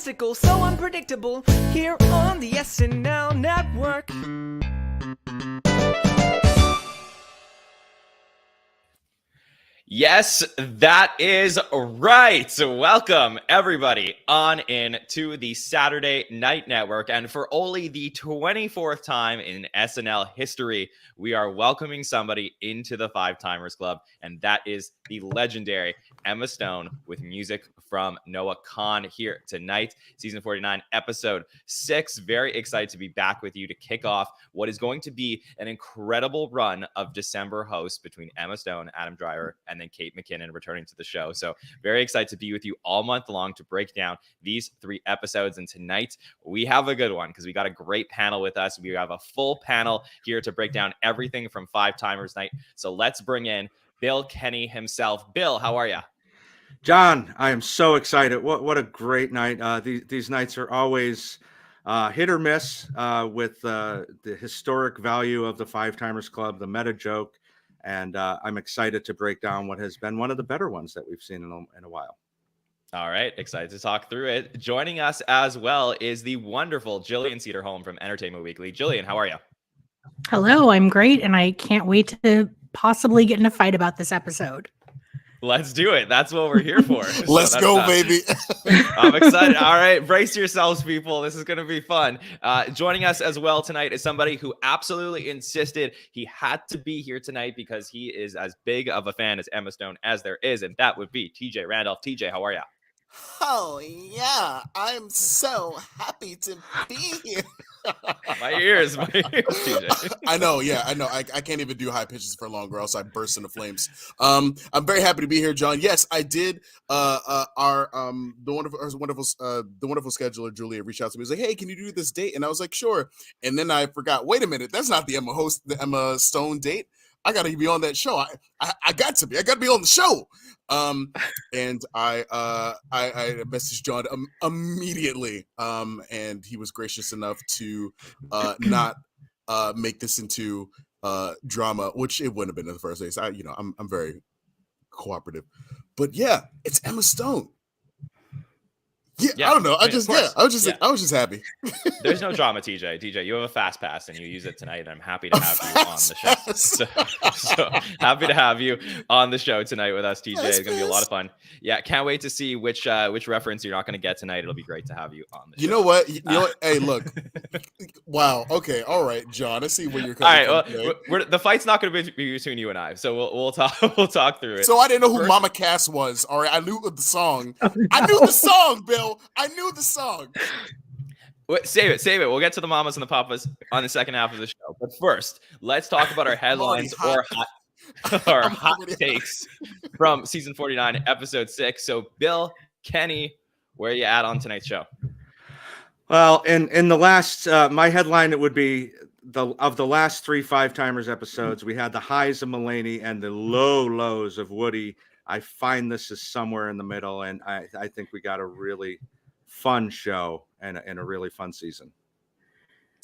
fantastical, so unpredictable, here on the SNL network. Yes, that is right. So welcome everybody on in to the Saturday Night Network. And for only the 24th time in SNL history, we are welcoming somebody into the Five Timers Club. And that is the legendary Emma Stone with music from Noah Kahan here tonight. Season 49, episode 6. Very excited to be back with you to kick off what is going to be an incredible run of December hosts between Emma Stone, Adam Driver, and then Kate McKinnon returning to the show. So very excited to be with you all month long to break down these 3 episodes. And tonight we have a good one because we got a great panel with us. We have a full panel here to break down everything from Five Timers Night. So let's bring in Bill Kenney himself. Bill, how are you? John, I am so excited. What a great night. These nights are always hit or miss with the historic value of the Five Timers Club, the meta joke. And I'm excited to break down what has been one of the better ones that we've seen in a while. All right, excited to talk through it. Joining us as well is the wonderful Jillian Sederholm from Entertainment Weekly. Jillian, how are you? Hello, I'm great, and I can't wait to possibly get in a fight about this episode. Let's do it. That's what we're here for. Let's go, baby. I'm excited. All right, brace yourselves, people. This is going to be fun. Joining us as well tonight is somebody who absolutely insisted he had to be here tonight because he is as big of a fan as Emma Stone as there is, and that would be TJ Randolph. TJ, how are you? Oh, yeah. I'm so happy to be here. My ears, TJ. I know. I can't even do high pitches for long or else I burst into flames. I'm very happy to be here, John. Yes, I did. The wonderful scheduler Julia reached out to me. He was like, "Hey, can you do this date?" And I was like, "Sure." And then I forgot. Wait a minute, that's not the Emma Stone date. I got to be on that show. I got to be on the show. And I messaged John immediately. And he was gracious enough to not make this into drama, which it wouldn't have been in the first place. I'm very cooperative, but yeah, it's Emma Stone. Yeah, I don't know. I was just happy. There's no drama, TJ. TJ, you have a fast pass and you use it tonight, and I'm happy to have you on the show. So happy to have you on the show tonight with us, TJ. It's gonna be a lot of fun. Yeah, can't wait to see which reference you're not gonna get tonight. It'll be great to have you on the show. You know what? Hey, look. Wow. Okay. All right, John. I see where you're coming from. All right. The fight's not gonna be between you and I, so we'll talk through it. So I didn't know who Mama Cass was. All right, I knew the song. I knew the song, Bill. I knew the song. Wait, save it. We'll get to the mamas and the papas on the second half of the show. But first, let's talk about our headlines or hot takes from season 49, episode 6. So, Bill, Kenney, where are you at on tonight's show? Well, in the last, my headline, it would be of the last 3 Five Timers episodes, we had the highs of Mulaney and the lows of Woody. I find this is somewhere in the middle, and I think we got a really fun show and a really fun season.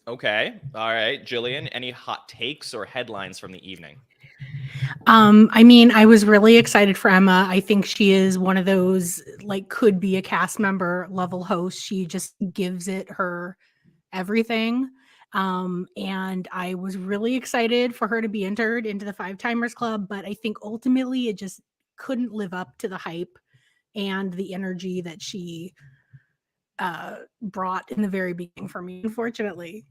Okay. All right. Jillian, any hot takes or headlines from the evening? I was really excited for Emma. I think she is one of those, could be a cast member level host. She just gives it her everything. And I was really excited for her to be entered into the Five Timers Club, but I think ultimately it just couldn't live up to the hype and the energy that she brought in the very beginning for me, unfortunately.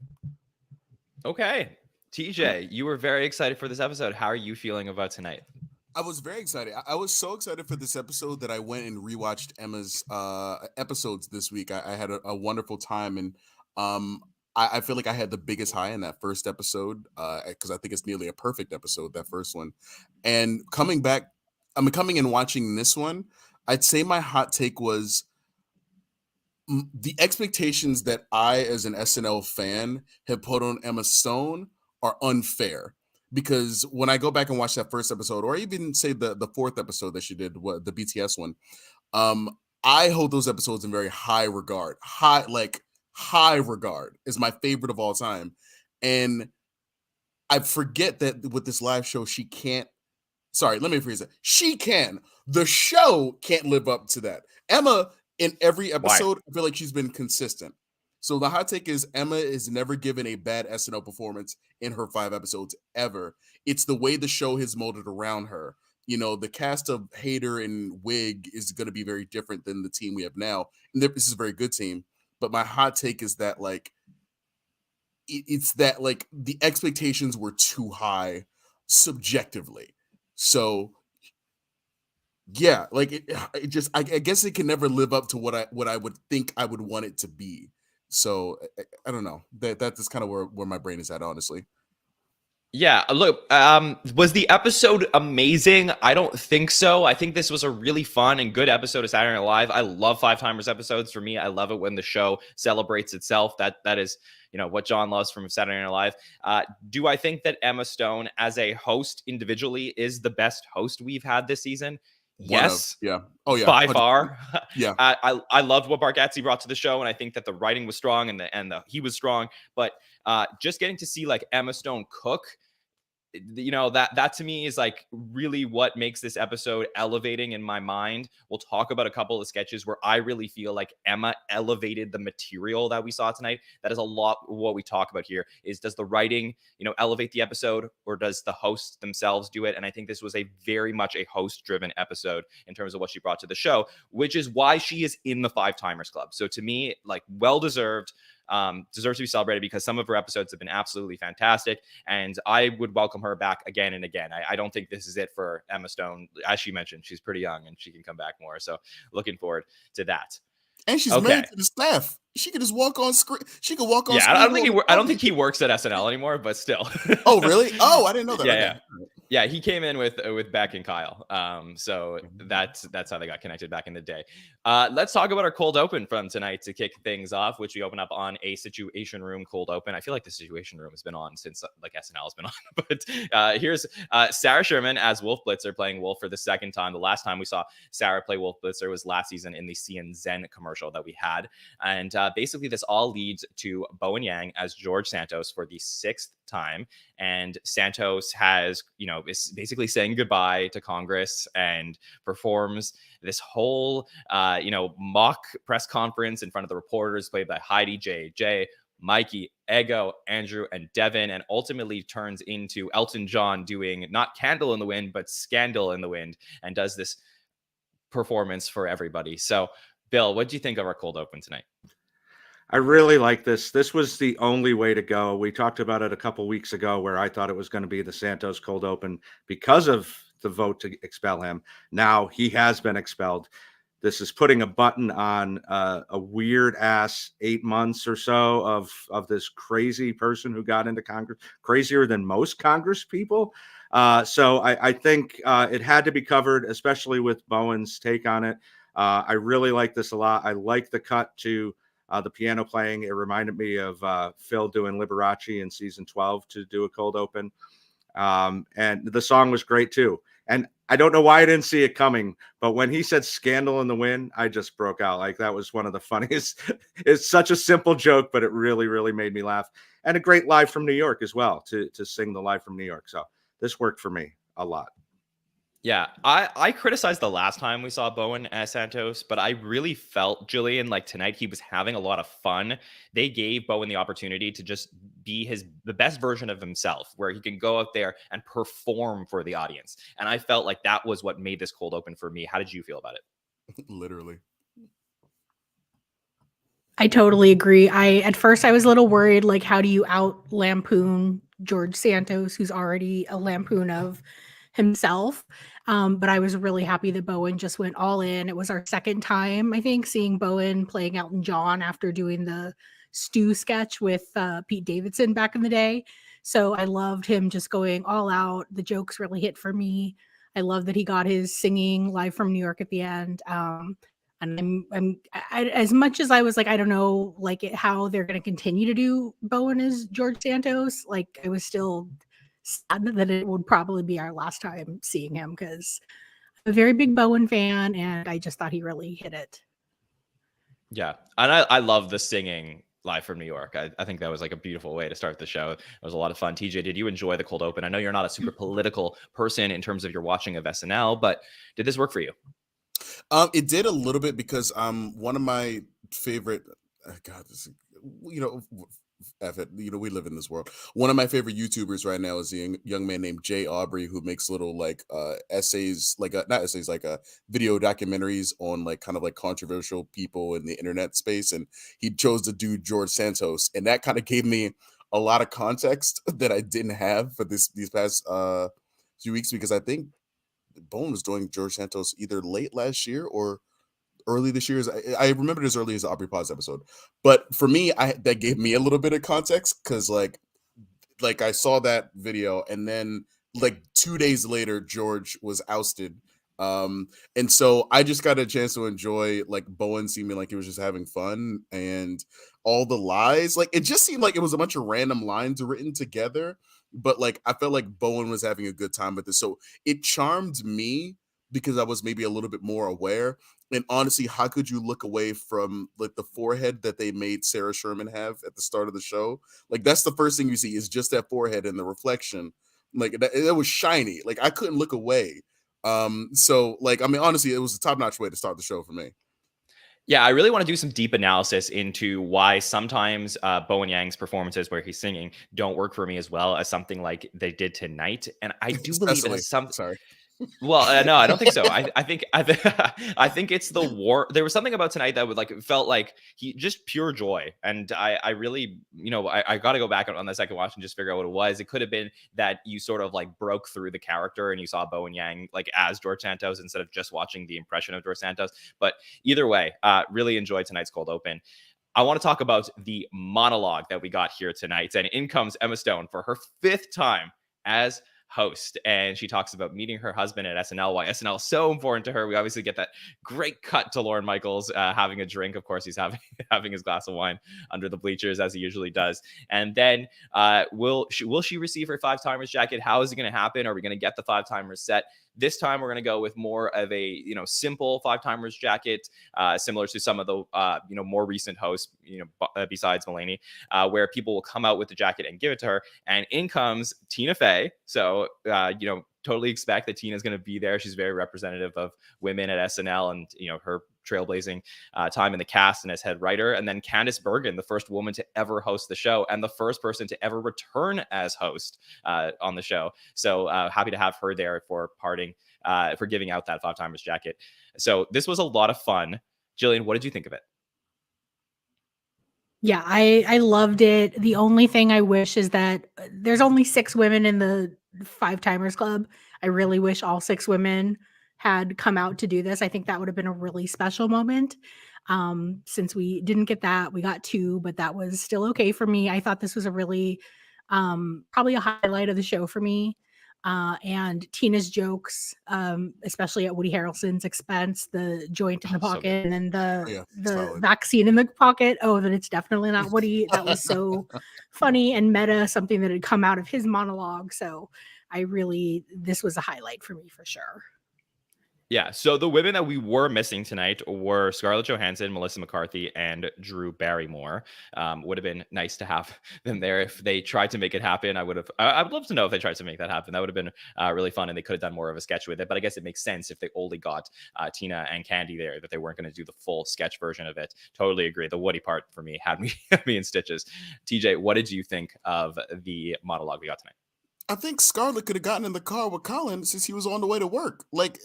Okay. TJ, you were very excited for this episode. How are you feeling about tonight? I was very excited. I was so excited for this episode that I went and rewatched Emma's episodes this week. I had a wonderful time, and I feel like I had the biggest high in that first episode because I think it's nearly a perfect episode, that first one. And coming and watching this one, I'd say my hot take was the expectations that I, as an SNL fan, have put on Emma Stone are unfair. Because when I go back and watch that first episode, or even say the fourth episode that she did, the BTS one, I hold those episodes in very high regard. High regard is my favorite of all time. And I forget that with this live show, she can't. Sorry, let me rephrase it. She can. The show can't live up to that. Emma In every Why? episode, I feel like she's been consistent. So the hot take is Emma is never given a bad SNL performance in her 5 episodes ever. It's the way the show has molded around her. You know, the cast of Hader and Wig is going to be very different than the team we have now. And this is a very good team. But my hot take is that, like, it's that, like, the expectations were too high subjectively. So yeah, like it just I guess it can never live up to what I would think I would want it to be. So I don't know. That's kind of where my brain is at, honestly. Yeah, look, was the episode amazing? I don't think so. I think this was a really fun and good episode of Saturday Night Live. I love Five Timers episodes. For me, I love it when the show celebrates itself. That is, what John loves from Saturday Night Live. Do I think that Emma Stone as a host individually is the best host we've had this season? Yes. Yeah. Oh yeah. By far. Yeah. I loved what Bargatze brought to the show, and I think that the writing was strong and he was strong. But just getting to see like Emma Stone cook, that to me is like really what makes this episode elevating in my mind. We'll talk about a couple of sketches where I really feel like Emma elevated the material that we saw tonight. That is a lot of what we talk about here is, does the writing, elevate the episode, or does the hosts themselves do it? And I think this was a very much a host driven episode in terms of what she brought to the show, which is why she is in the Five Timers Club. So to me, like, well deserved. Deserves to be celebrated because some of her episodes have been absolutely fantastic, and I would welcome her back again and again. I don't think this is it for Emma Stone. As she mentioned, she's pretty young and she can come back more. So looking forward to that. And she's married to the staff. She could just walk on screen. She could walk on screen. I don't think he works at SNL anymore, but still. Oh, really? Oh, I didn't know that. Yeah. Yeah, he came in with Beck and Kyle. So that's how they got connected back in the day. Let's talk about our cold open from tonight to kick things off, which we open up on a Situation Room cold open. I feel like the Situation Room has been on since like SNL has been on. But here's Sarah Sherman as Wolf Blitzer playing Wolf for the second time. The last time we saw Sarah play Wolf Blitzer was last season in the CN Zen commercial that we had. And basically this all leads to Bowen Yang as George Santos for the 6th time. And Santos has, is basically saying goodbye to Congress and performs this whole, mock press conference in front of the reporters played by Heidi, Jay, Mikey, Ego, Andrew, and Devin, and ultimately turns into Elton John doing not Candle in the Wind, but Scandal in the Wind, and does this performance for everybody. So, Bill, what do you think of our cold open tonight? I really like this. This was the only way to go. We talked about it a couple weeks ago where I thought it was going to be the Santos cold open because of the vote to expel him. Now he has been expelled. This is putting a button on a weird ass 8 months or so of this crazy person who got into Congress, crazier than most Congress people. So I think it had to be covered, especially with Bowen's take on it. I really like this a lot. I like the cut to the piano playing. It reminded me of Phil doing Liberace in season 12 to do a cold open. And the song was great too. And I don't know why I didn't see it coming, but when he said Scandal in the Wind, I just broke out. Like, that was one of the funniest. It's such a simple joke, but it really, really made me laugh. And a great live from New York as well, to sing the live from New York. So this worked for me a lot. Yeah, I criticized the last time we saw Bowen as Santos, but I really felt, Jillian, like tonight he was having a lot of fun. They gave Bowen the opportunity to just be the best version of himself, where he can go out there and perform for the audience. And I felt like that was what made this cold open for me. How did you feel about it? Literally. I totally agree. At first I was a little worried, like, how do you out lampoon George Santos, who's already a lampoon of himself? But I was really happy that Bowen just went all in. It was our second time, I think, seeing Bowen playing Elton John after doing the Stu sketch with Pete Davidson back in the day. So I loved him just going all out. The jokes really hit for me. I love that he got his singing live from New York at the end. And I, as much as I was like, I don't know, like how they're going to continue to do Bowen as George Santos, like I was still sad that it would probably be our last time seeing him, because I'm a very big Bowen fan and I just thought he really hit it. Yeah, and I love the singing live from New York. I think that was like a beautiful way to start the show. It was a lot of fun. TJ, did you enjoy the cold open? I know you're not a super political person in terms of your watching of SNL, but did this work for you? It did a little bit because one of my favorite God, you know, F it, we live in this world. One of my favorite YouTubers right now is a young man named Jay Aubrey who makes little like essays, like not essays, like video documentaries on like kind of like controversial people in the internet space, and he chose to do George Santos, and that kind of gave me a lot of context that I didn't have for these past few weeks, because I think Bone was doing George Santos either late last year or early this year. I remember it as early as the Aubrey Pause episode, but for me, that gave me a little bit of context, because like I saw that video, and then like 2 days later, George was ousted. And so I just got a chance to enjoy like Bowen seeming like he was just having fun, and all the lies. Like it just seemed like it was a bunch of random lines written together, but like I felt like Bowen was having a good time with this. So it charmed me because I was maybe a little bit more aware. And honestly, how could you look away from like the forehead that they made Sarah Sherman have at the start of the show? Like that's the first thing you see is just that forehead and the reflection. Like that was shiny. Like I couldn't look away. So like I mean, honestly, it was a top-notch way to start the show for me. Yeah, I really want to do some deep analysis into why sometimes Bowen Yang's performances where he's singing don't work for me as well as something like they did tonight. And I do believe it has some. Sorry. Well, no, I don't think so. I think I think it's the war. There was something about tonight that would like felt like he just pure joy, and I really I got to go back on the second watch and just figure out what it was. It could have been that you sort of like broke through the character and you saw Bowen Yang like as George Santos instead of just watching the impression of George Santos. But either way, really enjoyed tonight's cold open. I want to talk about the monologue that we got here tonight, and in comes Emma Stone for her 5th time as host, and she talks about meeting her husband at SNL, why SNL is so important to her. We obviously get that great cut to Lorne Michaels having a drink. Of course, he's having his glass of wine under the bleachers as he usually does. And then will she receive her 5-timers jacket? How is it going to happen? Are we going to get the 5-timers set? This time, we're going to go with more of a simple 5-timers jacket, similar to some of the more recent hosts, besides Mulaney, where people will come out with the jacket and give it to her. And in comes Tina Fey. So totally expect that Tina's going to be there. She's very representative of women at SNL, and her trailblazing time in the cast and as head writer. And then Candice Bergen, the first woman to ever host the show and the first person to ever return as host on the show. So happy to have her there for for giving out that 5-timers jacket. So this was a lot of fun. Jillian, what did you think of it? Yeah, I loved it. The only thing I wish is that there's only 6 women in the 5-timers club. I really wish all 6 women had come out to do this. I think that would have been a really special moment. Since we didn't get that, we got 2, but that was still okay for me. I thought this was a really probably a highlight of the show for me. And Tina's jokes, especially at Woody Harrelson's expense, the joint in the pocket and then the vaccine in the pocket. Oh, then it's definitely not Woody. That was so funny and meta, something that had come out of his monologue. So this was a highlight for me for sure. Yeah, so the women that we were missing tonight were Scarlett Johansson, Melissa McCarthy, and Drew Barrymore. Would have been nice to have them there if they tried to make it happen. I would love to know if they tried to make that happen. That would have been really fun, and they could have done more of a sketch with it. But I guess it makes sense if they only got Tina and Candy there, that they weren't going to do the full sketch version of it. Totally agree. The Woody part for me had me in stitches. TJ, what did you think of the monologue we got tonight? I think Scarlett could have gotten in the car with Colin since he was on the way to work. Like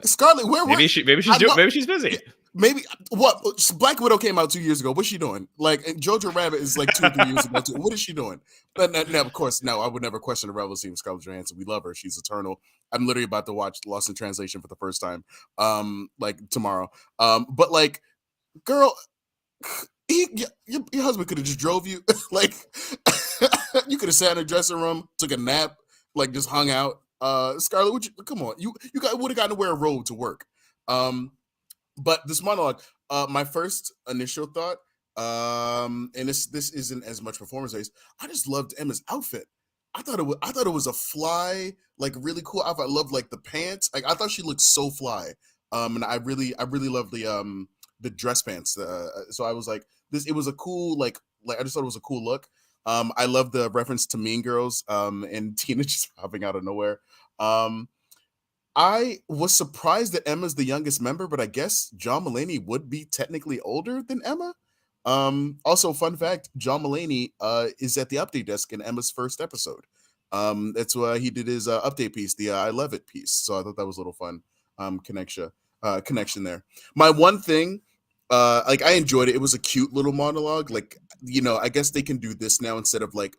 Scarlett, maybe she's busy. Maybe what Black Widow came out 2 years ago. What's she doing? Like Jojo Rabbit is like 2 or 3 years ago too. What is she doing? But now, of course, no, I would never question the relevancy of Scarlett Johansson. We love her; she's eternal. I'm literally about to watch Lost in Translation for the first time, like tomorrow. But like, girl, your husband could have just drove you, like. You could have sat in a dressing room, took a nap, like just hung out. Scarlett, come on, you would have gotten to wear a robe to work. But this monologue, my first initial thought, and this isn't as much performance based. I just loved Emma's outfit. I thought it was a fly, like really cool outfit. I loved like the pants. Like I thought she looked so fly. And I really loved the dress pants. So I was like, it was a cool like I just thought it was a cool look. I love the reference to Mean Girls and Tina just popping out of nowhere. I was surprised that Emma's the youngest member, but I guess John Mulaney would be technically older than Emma. Also, fun fact: John Mulaney is at the update desk in Emma's first episode. That's why he did his update piece, the I Love It piece. So I thought that was a little fun connection there. My one thing, like I enjoyed it. It was a cute little monologue. Like, I guess they can do this now instead of like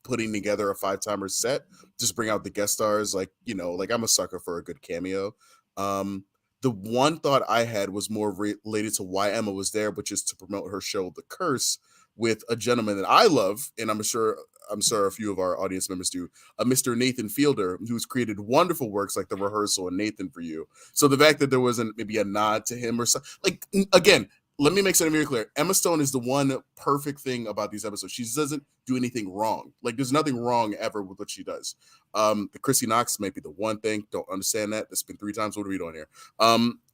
putting together a 5-timer set. Just bring out the guest stars. Like, like I'm a sucker for a good cameo. The one thought I had was more related to why Emma was there, which is to promote her show, The Curse, with a gentleman that I love, and I'm sure a few of our audience members do, Mr. Nathan Fielder, who's created wonderful works like The Rehearsal and Nathan for You. So the fact that there wasn't maybe a nod to him or something, like, again, let me make something very clear. Emma Stone is the one perfect thing about these episodes. She doesn't do anything wrong. Like, there's nothing wrong ever with what she does. The Chrissy Knox might be the one thing. Don't understand that. It's been 3 times. What are we doing here?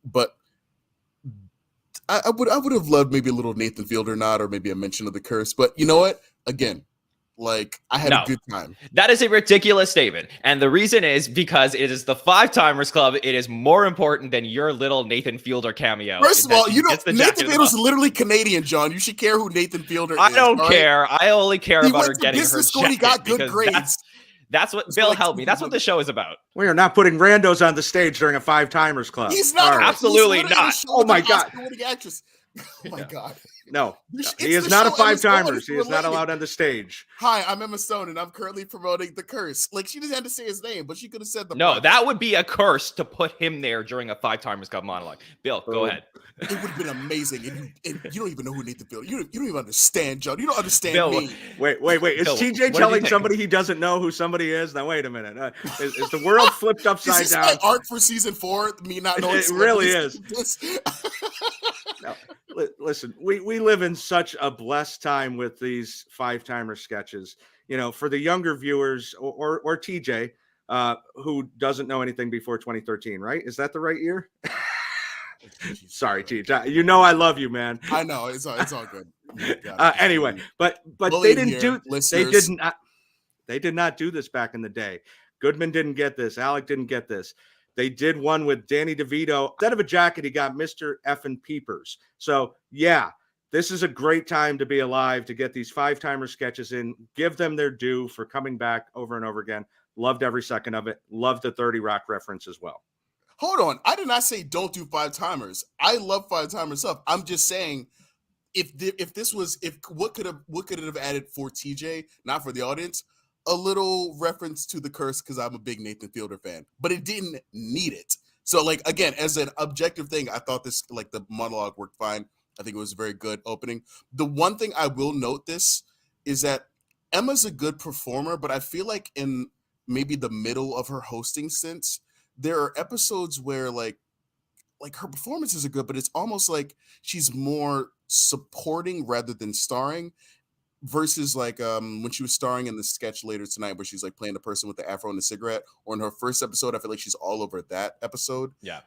But I would have loved maybe a little Nathan Fielder nod or maybe a mention of The Curse. But you know what? Again, like, I had a good time. That is a ridiculous statement. And the reason is because it is the 5-timers club. It is more important than your little Nathan Fielder cameo. First of all, Nathan Fielder's literally Canadian, John. You should care who Nathan Fielder is. I don't care. Right? I only care about her getting her school. He got good grades. That's what Bill helped me. That's what the show is about. We are not putting randos on the stage during a 5-timers club. He's not. Right. Absolutely not. Oh my God. Actress. Oh my God. No, he is not a 5-timers. He is not allowed on the stage. Hi, I'm Emma Stone, and I'm currently promoting The Curse. Like, she just had to say his name, but she could have said the. No, that would be a curse to put him there during a 5-timers club monologue. Bill, go ahead. It would have been amazing, and you don't even know who Nathan Fielder. You don't even understand, John. You don't understand Bill, me. Wait. Is Bill, TJ telling somebody he doesn't know who somebody is? Now wait a minute. Is the world flipped upside is this down? My arc for season 4, me not knowing. It really is. No, listen, we live in such a blessed time with these 5-timer sketches. For the younger viewers or TJ, who doesn't know anything before 2013, right? Is that the right year? Sorry, TJ. I love you, man. I know it's all good. Anyway, but they did not do this back in the day. Goodman didn't get this. Alec didn't get this. They did one with Danny DeVito. Instead of a jacket, he got Mr. Effin' Peepers. So, yeah, this is a great time to be alive, to get these 5-timer sketches in. Give them their due for coming back over and over again. Loved every second of it. Loved the 30 Rock reference as well. Hold on. I did not say don't do 5-timers. I love 5-timer stuff. I'm just saying, what could it have added for TJ, not for the audience? A little reference to The Curse, because I'm a big Nathan Fielder fan, but it didn't need it. So, like, again, as an objective thing, I thought this, like, the monologue worked fine. I think it was a very good opening. The one thing I will note this is that Emma's a good performer, but I feel like in maybe the middle of her hosting stints, there are episodes where like her performances are good, but it's almost like she's more supporting rather than starring. Versus like when she was starring in the sketch later tonight where she's like playing the person with the afro and the cigarette, or in her first episode, I feel like she's all over that episode. Yeah.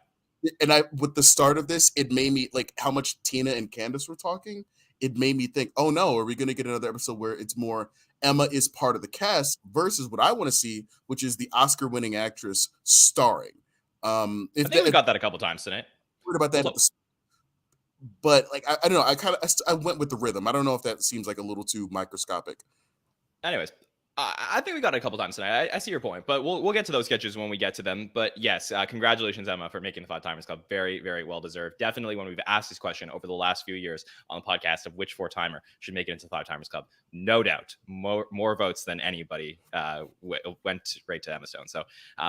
And with the start of this, it made me like how much Tina and Candace were talking. It made me think, oh no, are we going to get another episode where it's more Emma is part of the cast versus what I want to see, which is the Oscar-winning actress starring. I think we got that a couple times tonight. Heard about that. But like I don't know, I went with the rhythm. I don't know if that seems like a little too microscopic. Anyways, I think we got it a couple times tonight. I see your point, but we'll get to those sketches when we get to them. But yes, congratulations, Emma, for making the 5-timers club. Very, very well deserved. Definitely, when we've asked this question over the last few years on the podcast of which 4-timer should make it into the 5-timers club, no doubt more votes than anybody went right to Emma Stone. So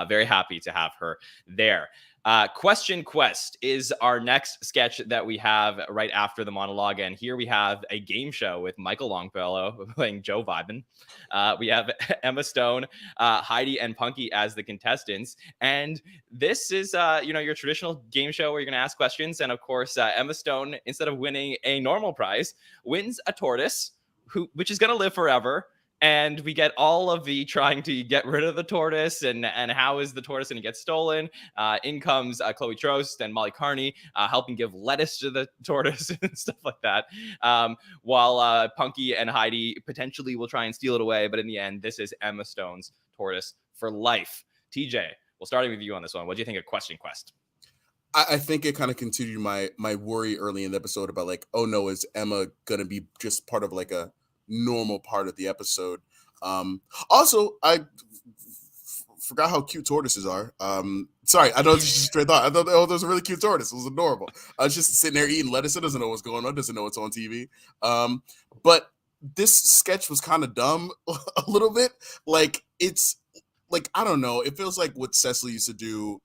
very happy to have her there. Question Quest is our next sketch that we have right after the monologue. And here we have a game show with Michael Longfellow playing Joe Vibin. We have Emma Stone, Heidi, and Punky as the contestants. And this is, your traditional game show where you're going to ask questions. And of course, Emma Stone, instead of winning a normal prize, wins a tortoise, which is going to live forever. And we get all of the trying to get rid of the tortoise and how is the tortoise going to get stolen. In comes Chloe Trost and Molly Carney helping give lettuce to the tortoise and stuff like that. While Punky and Heidi potentially will try and steal it away. But in the end, this is Emma Stone's tortoise for life. TJ, Well, starting with you on this one, what do you think of Question Quest? I think it kind of continued my worry early in the episode about like, oh no, is Emma gonna be just part of like a normal part of the episode? Also, I forgot how cute tortoises are. Sorry, I know this is just a straight thought. I thought, oh, there's a really cute tortoise. It was adorable. I was just sitting there eating lettuce. It doesn't know what's going on. Doesn't know what's on TV. But this sketch was kind of dumb a little bit. Like it's like, I don't know. It feels like what Cecily used to do,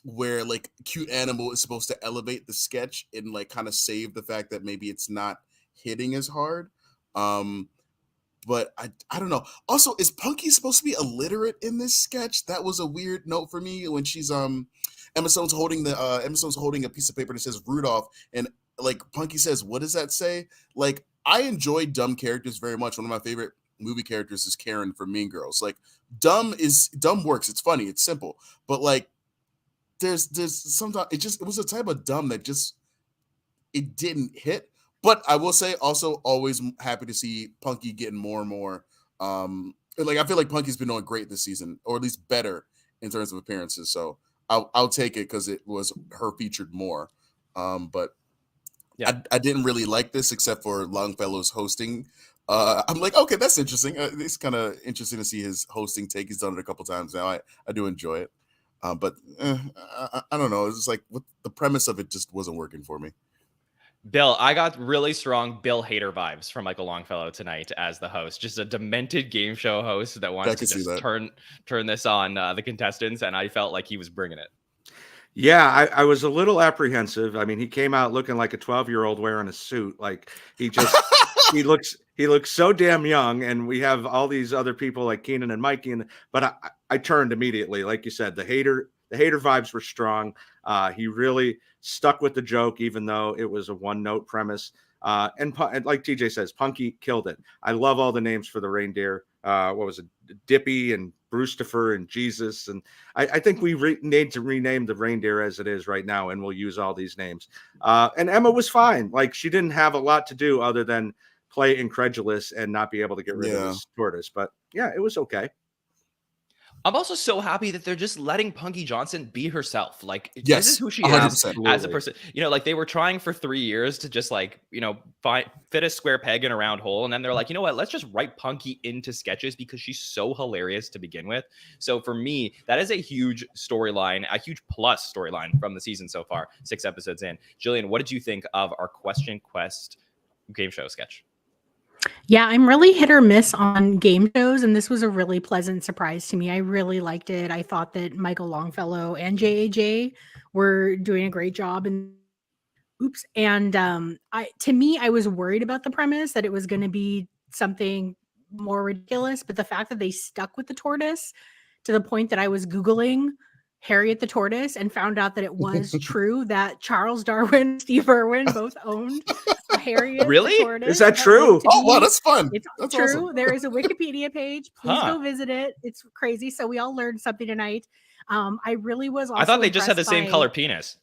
where like cute animal is supposed to elevate the sketch and like kind of save the fact that maybe it's not hitting as hard. But I don't know. Also, is Punky supposed to be illiterate in this sketch? That was a weird note for me when she's Emma Stone's holding a piece of paper that says Rudolph, and like Punky says, what does that say? Like, I enjoy dumb characters very much. One of my favorite movie characters is Karen from Mean Girls. Like, dumb works. It's funny, it's simple, but like there's sometimes it was a type of dumb that just it didn't hit. But I will say also always happy to see Punky getting more and more. Like I feel like Punky's been doing great this season, or at least better in terms of appearances. So I'll take it because it was her featured more. But yeah, I didn't really like this except for Longfellow's hosting. I'm like, okay, that's interesting. It's kind of interesting to see his hosting take. He's done it a couple times now. I do enjoy it. But I don't know. It's just like the premise of it just wasn't working for me. Bill, I got really strong Bill Hader vibes from Michael Longfellow tonight as the host. Just a demented game show host that wanted to just turn this on the contestants, and I felt like he was bringing it. Yeah, I was a little apprehensive. I mean, he came out looking like a 12-year-old wearing a suit. Like he looks so damn young, and we have all these other people like Kenan and Mikey, but I turned immediately. Like you said, the Hader vibes were strong. He really stuck with the joke, even though it was a one-note premise. And like TJ says, Punky killed it. I love all the names for the reindeer. What was it? Dippy and Brewstifer and Jesus. And I think we need to rename the reindeer as it is right now, and we'll use all these names. And Emma was fine. Like she didn't have a lot to do other than play incredulous and not be able to get rid of this tortoise. But yeah, it was okay. I'm also so happy that they're just letting Punky Johnson be herself. Like, yes, this is who she 100%. is as a person. You know, like they were trying for 3 years to just like, you know, fit a square peg in a round hole. And then they're like, you know what, let's just write Punky into sketches because she's so hilarious to begin with. So for me, that is a huge storyline, a huge plus storyline from the season so far, 6 episodes in. Jillian, what did you think of our Question Quest game show sketch? Yeah, I'm really hit or miss on game shows, and this was a really pleasant surprise to me. I really liked it. I thought that Michael Longfellow and JAJ were doing a great job. And I was worried about the premise that it was going to be something more ridiculous, but the fact that they stuck with the tortoise to the point that I was Googling Harriet the Tortoise and found out that it was true that Charles Darwin and Steve Irwin both owned a Harriet Really? the Tortoise. Is that true? Oh, wow, that's fun. That's true. Awesome. There is a Wikipedia page. Please go visit it. It's crazy. So we all learned something tonight. I really was also I thought they just had the same color penis.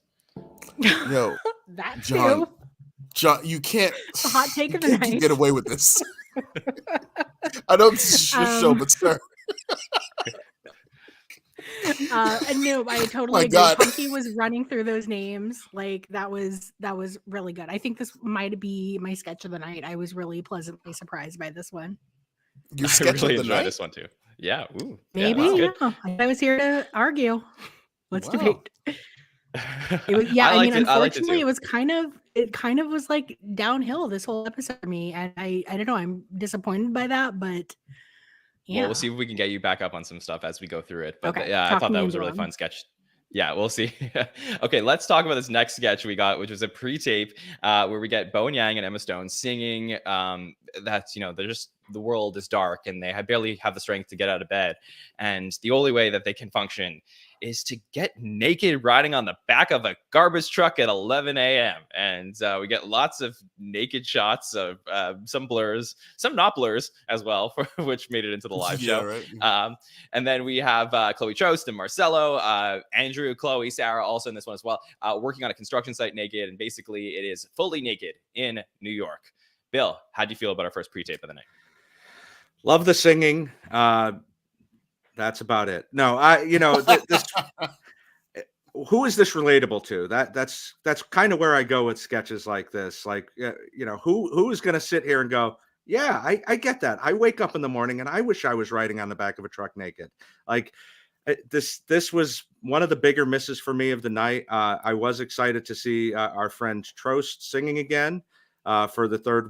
Yo, that John, too. John, you can't a hot take of the night. Get away with this. I know this is your show, but sir. No, I totally agree. Punky was running through those names. Like that was really good. I think this might be my sketch of the night. I was really pleasantly surprised by this one. Your sketch I really of the enjoyed night? this one too. Yeah. Ooh, maybe. Yeah, I was here to argue. Let's debate. It was, unfortunately, it kind of was like downhill this whole episode for me, and I don't know. I'm disappointed by that, but. Yeah. Well, we'll see if we can get you back up on some stuff as we go through it. But yeah, I thought that was a really fun sketch. Yeah, we'll see. Okay, let's talk about this next sketch we got, which was a pre-tape where we get Bowen Yang and Emma Stone singing. That's, you know, they're just, the world is dark and they barely have the strength to get out of bed. And the only way that they can function is to get naked riding on the back of a garbage truck at 11 a.m. And we get lots of naked shots of some blurs, some not blurs as well, which made it into the live show. Right. And then we have Chloe Trost and Marcelo, Andrew, Chloe, Sarah also in this one as well, working on a construction site naked. And basically it is fully naked in New York. Bill, how do you feel about our first pre-tape of the night? Love the singing. That's about it. No, this who is this relatable to? That's kind of where I go with sketches like this. Like, who is going to sit here and go, yeah, I get that. I wake up in the morning and I wish I was riding on the back of a truck naked. Like, this was one of the bigger misses for me of the night. I was excited to see our friend Trece singing again for the third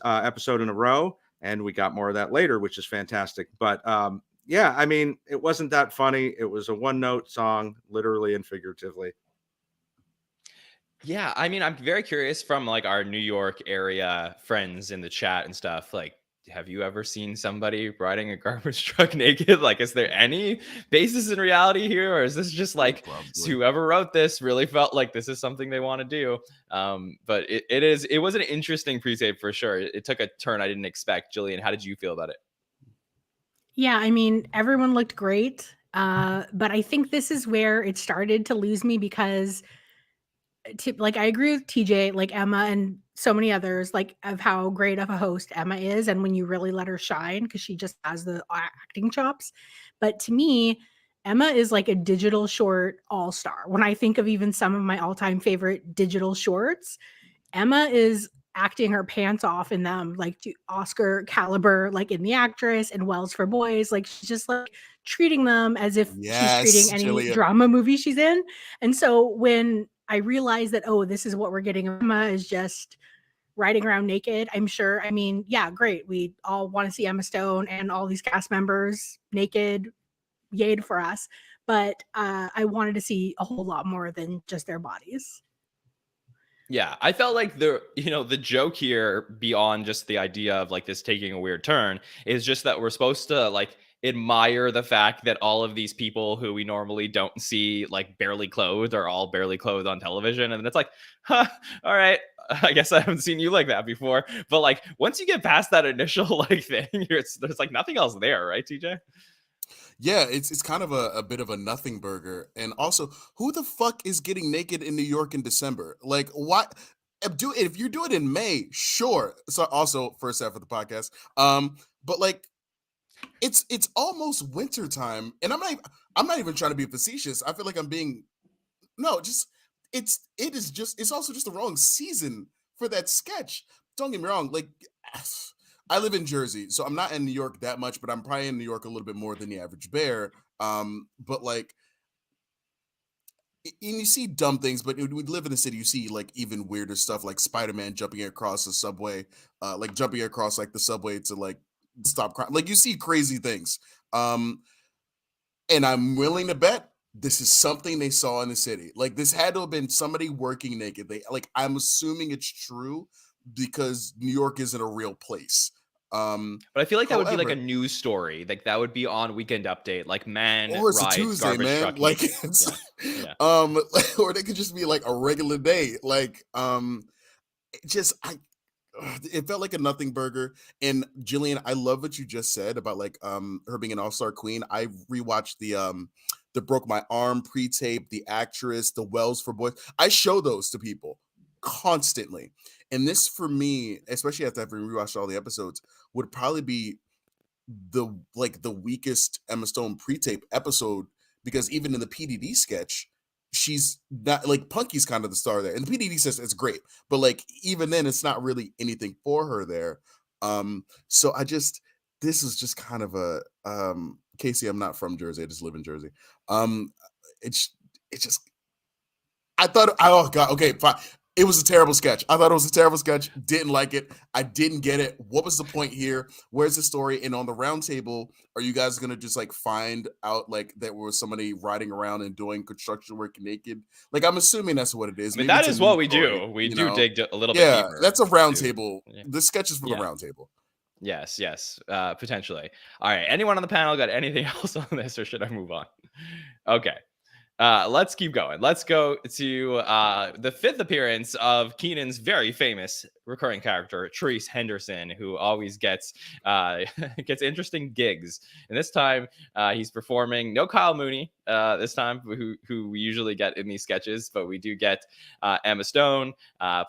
episode in a row, and we got more of that later, which is fantastic. But yeah, I mean, it wasn't that funny. It was a one-note song, literally and figuratively. Yeah, I mean, I'm very curious from like our New York area friends in the chat and stuff. Like, have you ever seen somebody riding a garbage truck naked? Like, is there any basis in reality here, or is this just like whoever wrote this really felt like this is something they want to do? But it was an interesting pre-tape for sure. It took a turn I didn't expect. Jillian, how did you feel about it? Yeah, I mean, everyone looked great. But I think this is where it started to lose me because like I agree with TJ, like Emma and so many others, like of how great of a host Emma is, and when you really let her shine because she just has the acting chops. But to me, Emma is like a digital short all-star. When I think of even some of my all-time favorite digital shorts, Emma is acting her pants off in them, like to Oscar caliber, like in The Actress and Wells for Boys. Like she's just like treating them as if she's treating any Jillian. drama movie she's in. And so when I realized that, oh, this is what we're getting, Emma is just riding around naked. I'm sure. I mean, yeah, great. We all want to see Emma Stone and all these cast members naked. Yay for us. But I wanted to see a whole lot more than just their bodies. Yeah, I felt like the joke here beyond just the idea of like this taking a weird turn is just that we're supposed to like admire the fact that all of these people who we normally don't see like barely clothed are all barely clothed on television. And it's like, huh, all right, I guess I haven't seen you like that before. But like once you get past that initial like thing, there's like nothing else there, right, TJ? Yeah, it's kind of a bit of a nothing burger. And also, who the fuck is getting naked in New York in December? Like, what? If you do it in May, sure. So also first half of the podcast. But like it's almost winter time, and I'm not even trying to be facetious. I feel like I'm being it's also just the wrong season for that sketch. Don't get me wrong, like I live in Jersey, so I'm not in New York that much, but I'm probably in New York a little bit more than the average bear. But like, and you see dumb things, but we live in the city. You see like even weirder stuff, like Spider-Man jumping across the subway, like jumping across like the subway to like stop crime. Like you see crazy things. And I'm willing to bet this is something they saw in the city. Like this had to have been somebody working naked. I'm assuming it's true because New York isn't a real place. But I feel like that would be like a news story. Like that would be on Weekend Update. Like man or it's rides a Tuesday, garbage man. truck. Like it's, yeah. or they could just be like a regular day. Like it felt like a nothing burger. And Jillian, I love what you just said about like her being an all-star queen. I rewatched the Broke My Arm pre-tape, The Actress, the Wells for Boys. I show those to people constantly. And this for me, especially after having rewatched all the episodes, would probably be the weakest Emma Stone pre-tape episode, because even in the PDD sketch, she's not like Punky's kind of the star there. And the PDD says it's great, but like even then it's not really anything for her there. So this is just kind of a Casey, I'm not from Jersey, I just live in Jersey. It's just I thought, oh god, okay, fine. It was a terrible sketch. I thought it was a terrible sketch. Didn't like it. I didn't get it. What was the point here? Where's the story? And on the round table, are you guys gonna just like find out like there was somebody riding around and doing construction work naked? Like I'm assuming that's what it is. I mean, that is what we do. We do dig a little bit deeper. Yeah, that's a round table. Yeah. The sketch is for the round table. Yes, potentially. All right. Anyone on the panel got anything else on this, or should I move on? Okay. Let's keep going. Let's go to the fifth appearance of Kenan's very famous recurring character, Trece Henderson, who always gets gets interesting gigs. And this time, he's performing no Kyle Mooney this time, who we usually get in these sketches, but we do get Emma Stone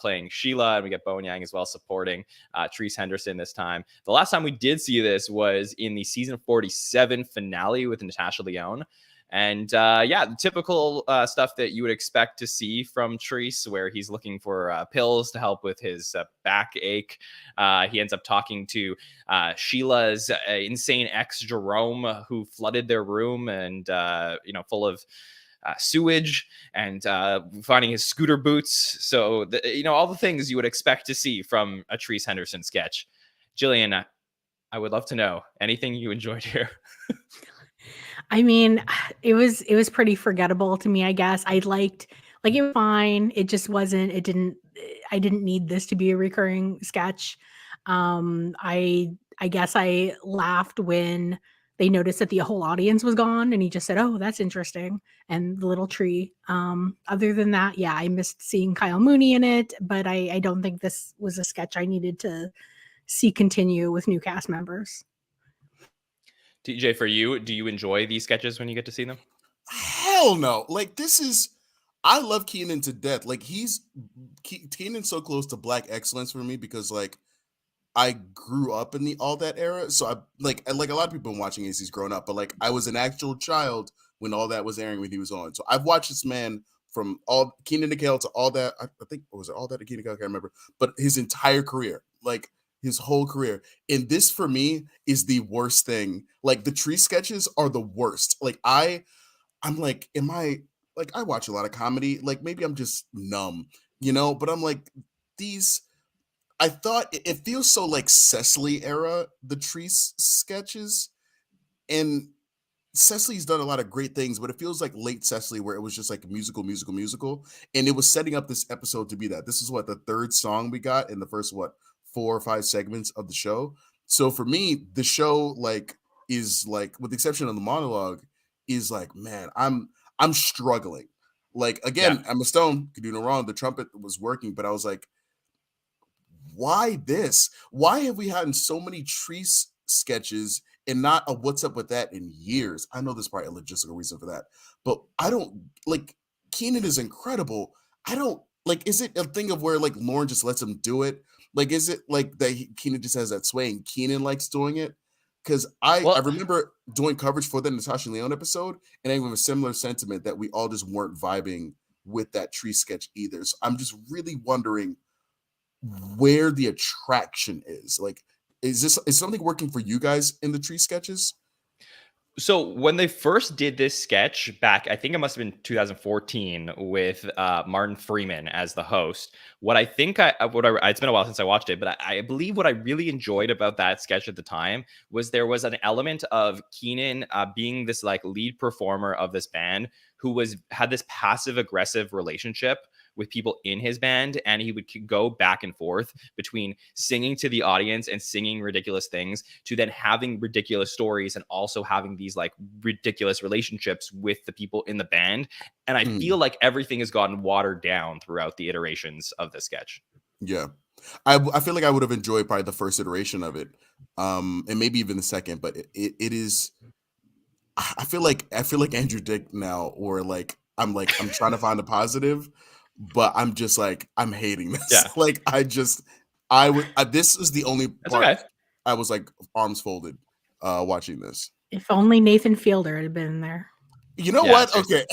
playing Sheila, and we get Bowen Yang as well supporting Trece Henderson this time. The last time we did see this was in the season 47 finale with Natasha Lyonne. And yeah, the typical stuff that you would expect to see from Trece, where he's looking for pills to help with his backache. He ends up talking to Sheila's insane ex, Jerome, who flooded their room and, full of sewage, and finding his scooter boots. So, all the things you would expect to see from a Trece Henderson sketch. Jillian, I would love to know anything you enjoyed here. I mean, it was pretty forgettable to me, I guess. I liked, like, it was fine. It just wasn't, I didn't need this to be a recurring sketch. I guess I laughed when they noticed that the whole audience was gone and he just said, "Oh, that's interesting." And the little tree. Other than that, yeah, I missed seeing Kyle Mooney in it, but I don't think this was a sketch I needed to see continue with new cast members. TJ, for you, do you enjoy these sketches when you get to see them? Hell no. Like, I love Kenan to death. Like, Kenan's so close to Black excellence for me because, like, I grew up in the all that era. So I like a lot of people watching as he's grown up, but like I was an actual child when all that was airing when he was on. So I've watched this man from all Kenan to Kel to all that. I think, was it all that to Kenan to Kel? I can't remember, but his entire career, like his whole career. And this for me is the worst thing. Like the Trece sketches are the worst. Like I'm like, I watch a lot of comedy. Like maybe I'm just numb, but I'm like I thought it feels so like Cecily era, the Trece sketches. And Cecily's done a lot of great things, but it feels like late Cecily where it was just like musical. And it was setting up this episode to be that. This is the third song we got in the first, 4 or 5 segments of the show. So for me, the show is with the exception of the monologue is like, man, I'm struggling. Like, again, Emma Stone could do no wrong. The trumpet was working, but I was like, why this? Why have we had so many Trece sketches and not a what's up with that in years? I know there's probably a logistical reason for that, but I don't like Kenan is incredible. I don't like, is it a thing of where like Lauren just lets him do it? Like, is it like that Kenan just has that sway and Kenan likes doing it? Because I remember doing coverage for the Natasha Lyonne episode and I have a similar sentiment that we all just weren't vibing with that Trece sketch either. So I'm just really wondering where the attraction is. Like, is something working for you guys in the Trece sketches? So when they first did this sketch back, I think it must have been 2014 with Martin Freeman as the host. It's been a while since I watched it, but I believe what I really enjoyed about that sketch at the time was there was an element of Kenan being this like lead performer of this band who had this passive aggressive relationship with people in his band, and he would go back and forth between singing to the audience and singing ridiculous things to then having ridiculous stories and also having these like ridiculous relationships with the people in the band. And I feel like everything has gotten watered down throughout the iterations of the sketch. Yeah. I feel like I would have enjoyed probably the first iteration of it, and maybe even the second, but it is, I feel like Andrew Dick now, or like I'm trying to find a positive, but I'm just like, I'm hating this. Yeah. Like, this is the only part okay. I was like arms folded watching this. If only Nathan Fielder had been in there. You know what? Okay.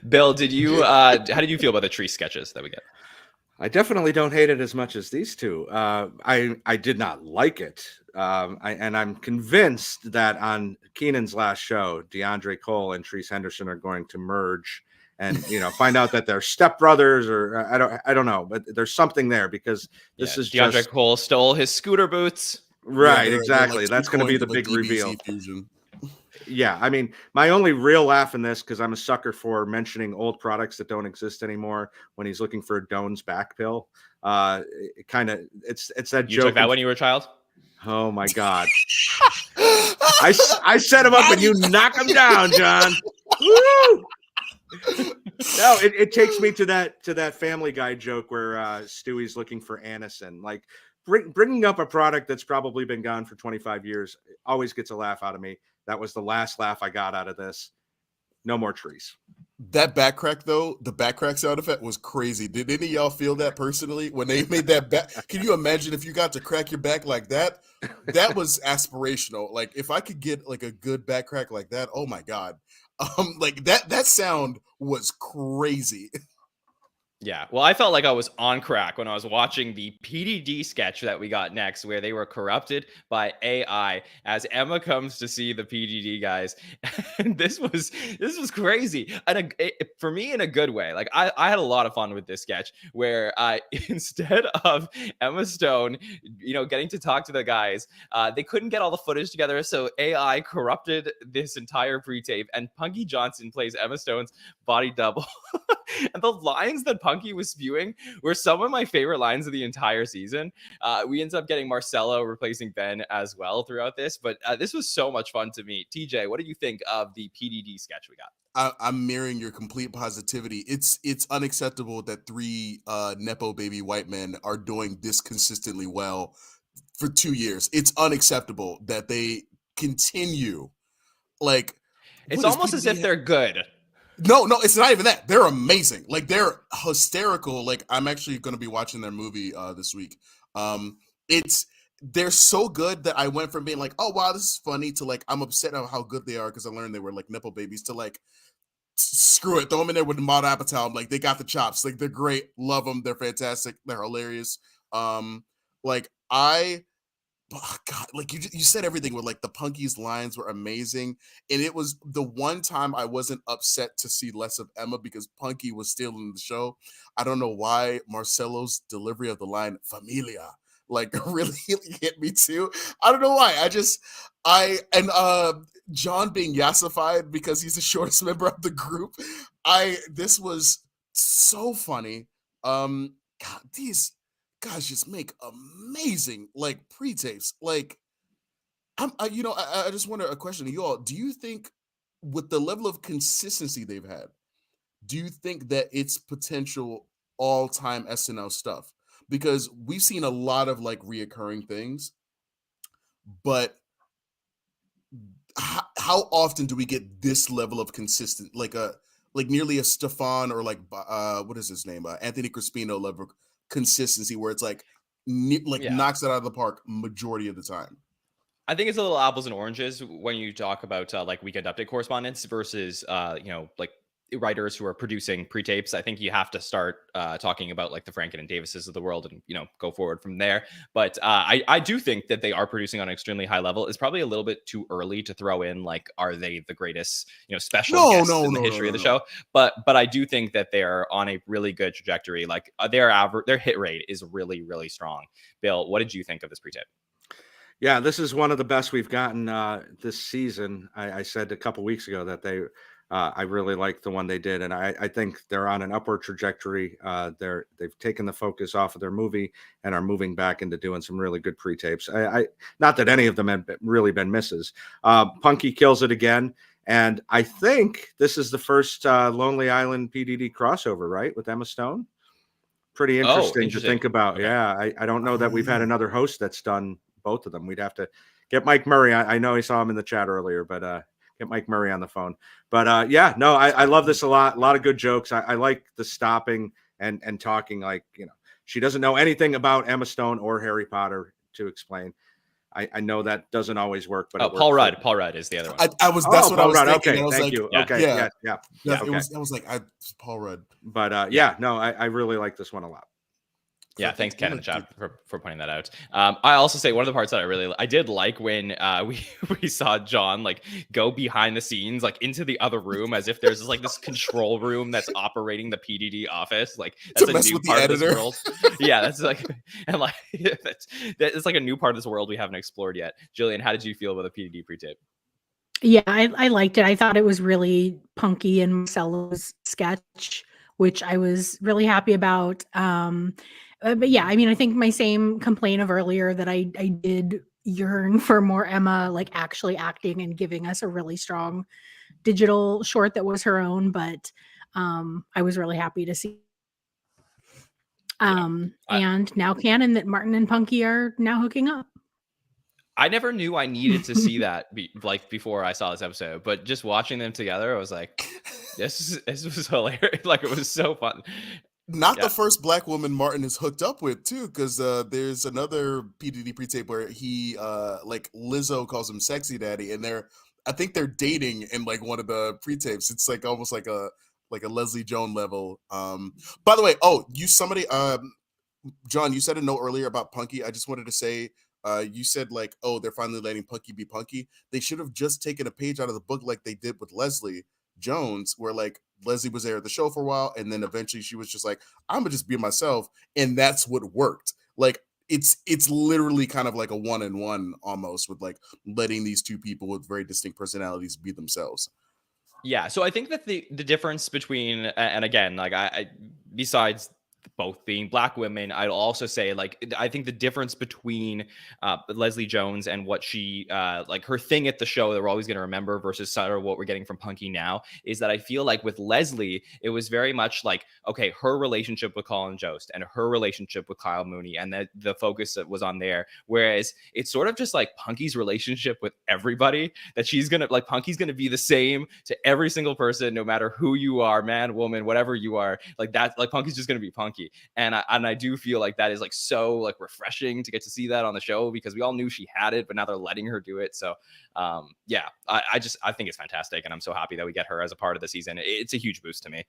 Bill, how did you feel about the Trece sketches that we get? I definitely don't hate it as much as these two. I did not like it. And I'm convinced that on Kenan's last show, DeAndre Cole and Trece Henderson are going to merge and, find out that they're stepbrothers, or I don't know, but there's something there because this is DeAndre Cole stole his scooter boots. Right. Exactly. That's going to be the big reveal. Yeah, I mean, my only real laugh in this, because I'm a sucker for mentioning old products that don't exist anymore, when he's looking for a Doan's back pill. It's that you joke. took that when you were a child? Oh my God. I set him up and you knock him down, John. Woo! No, it takes me to that Family Guy joke where Stewie's looking for Anison. Like bringing up a product that's probably been gone for 25 years always gets a laugh out of me. That was the last laugh I got out of this. No more trees. That back crack, though, the back crack sound effect was crazy. Did any of y'all feel that personally when they made that back? Can you imagine if you got to crack your back like that? That was aspirational. Like if I could get like a good back crack like that, oh my God. Like that sound was crazy. Yeah, well, I felt like I was on crack when I was watching the PDD sketch that we got next, where they were corrupted by AI as Emma comes to see the PDD guys. And this was crazy, and for me in a good way. Like I had a lot of fun with this sketch, where instead of Emma Stone, getting to talk to the guys, they couldn't get all the footage together, so AI corrupted this entire pre-tape, and Punky Johnson plays Emma Stone's body double. And the lines that Punky was spewing were some of my favorite lines of the entire season. We ended up getting Marcelo replacing Ben as well throughout this, but this was so much fun to me. TJ, what do you think of the PDD sketch we got? I'm mirroring your complete positivity. It's unacceptable that three Nepo baby white men are doing this consistently well for 2 years. It's unacceptable that they continue. Like, it's almost as if they're good. No, it's not even that. They're amazing. Like they're hysterical. Like I'm actually going to be watching their movie this week. They're so good that I went from being like, oh wow, this is funny, to like I'm upset at how good they are because I learned they were like nipple babies, to like screw it, throw them in there with Maud Apatow. Like they got the chops. Like they're great. Love them. They're fantastic. They're hilarious. Oh God, like you said everything with like the Punky's lines were amazing. And it was the one time I wasn't upset to see less of Emma because Punky was still in the show. I don't know why Marcelo's delivery of the line "familia" like really hit me too. I don't know why. John being yassified because he's the shortest member of the group. This was so funny. God, these guys just make amazing like pre-tapes. Like I just wonder a question to you all. Do you think with the level of consistency they've had, do you think that it's potential all-time SNL stuff? Because we've seen a lot of like reoccurring things, but how often do we get this level of consistent, like nearly a Stefan or like what is his name, Anthony Crispino level consistency, where it's like knocks it out of the park majority of the time? I think it's a little apples and oranges when you talk about like Weekend Update correspondents versus like writers who are producing pre-tapes. I think you have to start talking about like the Franken and Davises of the world and go forward from there. But I do think that they are producing on an extremely high level. It's probably a little bit too early to throw in like, are they the greatest special guests in the history of the show? But I do think that they are on a really good trajectory. Like their hit rate is really, really strong. Bill, what did you think of this pre-tape? Yeah, this is one of the best we've gotten this season. I said a couple weeks ago that I really like the one they did, and I think they're on an upward trajectory. They've taken the focus off of their movie and are moving back into doing some really good pre-tapes. I not that any of them have really been misses. Punky kills it again, and I think this is the first Lonely Island PDD crossover, right, with Emma Stone. Pretty interesting to think about. Okay. Yeah, I don't know that we've had another host that's done both of them. We'd have to get Mike Murray. I know he saw him in the chat earlier, but get Mike Murray on the phone. But I love this a lot. A lot of good jokes. I like the stopping and talking like, she doesn't know anything about Emma Stone or Harry Potter to explain. I know that doesn't always work, but Paul Rudd. Paul Rudd is the other one. That's what I was thinking. Okay, I was thank like, you. Yeah. Okay, yeah. Okay. I was like, Paul Rudd. But I really like this one a lot. Yeah, thanks, Ken, in the chat for pointing that out. I also say one of the parts that I did like when we saw John like go behind the scenes, like into the other room, as if there's this control room that's operating the PDD office. Like that's a new part of this world. Yeah, that's like, and like that's like a new part of this world we haven't explored yet. Jillian, how did you feel about the PDD pre-tape? Yeah, I liked it. I thought it was really Punky and Marcelo's sketch, which I was really happy about. But yeah, I mean, I think my same complaint of earlier that I did yearn for more Emma like actually acting and giving us a really strong digital short that was her own, but I was really happy to see. And now canon that Martin and Punky are now hooking up. I never knew I needed to see that before I saw this episode, but just watching them together, I was like, this was hilarious. Like, it was so fun. Not the first black woman Martin is hooked up with too, because there's another PDD pre-tape where he like Lizzo calls him sexy daddy, and I think they're dating in like one of the pre-tapes. It's like almost like a Leslie Jones level. By the way, John, you said a note earlier about Punky. I just wanted to say, you said like, oh, they're finally letting Punky be Punky. They should have just taken a page out of the book like they did with Leslie Jones, where like Leslie was there at the show for a while, and then eventually she was just like, I'm gonna just be myself, and that's what worked. Like it's literally kind of like a 1-in-1 almost, with like letting these two people with very distinct personalities be themselves. Yeah, so I think that the difference between, and again, like I besides both being black women, I'd also say like I think the difference between Leslie Jones and what she like her thing at the show that we're always going to remember versus sort of what we're getting from Punky now is that I feel like with Leslie it was very much like, okay, her relationship with Colin Jost and her relationship with Kyle Mooney, and that the focus that was on there, whereas it's sort of just like Punky's relationship with everybody, that she's gonna like Punky's gonna be the same to every single person, no matter who you are, man, woman, whatever you are, like that, like Punky's just gonna be Punky. And I do feel like that is like so like refreshing to get to see that on the show, because we all knew she had it, but now they're letting her do it. So yeah, I think it's fantastic, and I'm so happy that we get her as a part of the season. It's a huge boost to me.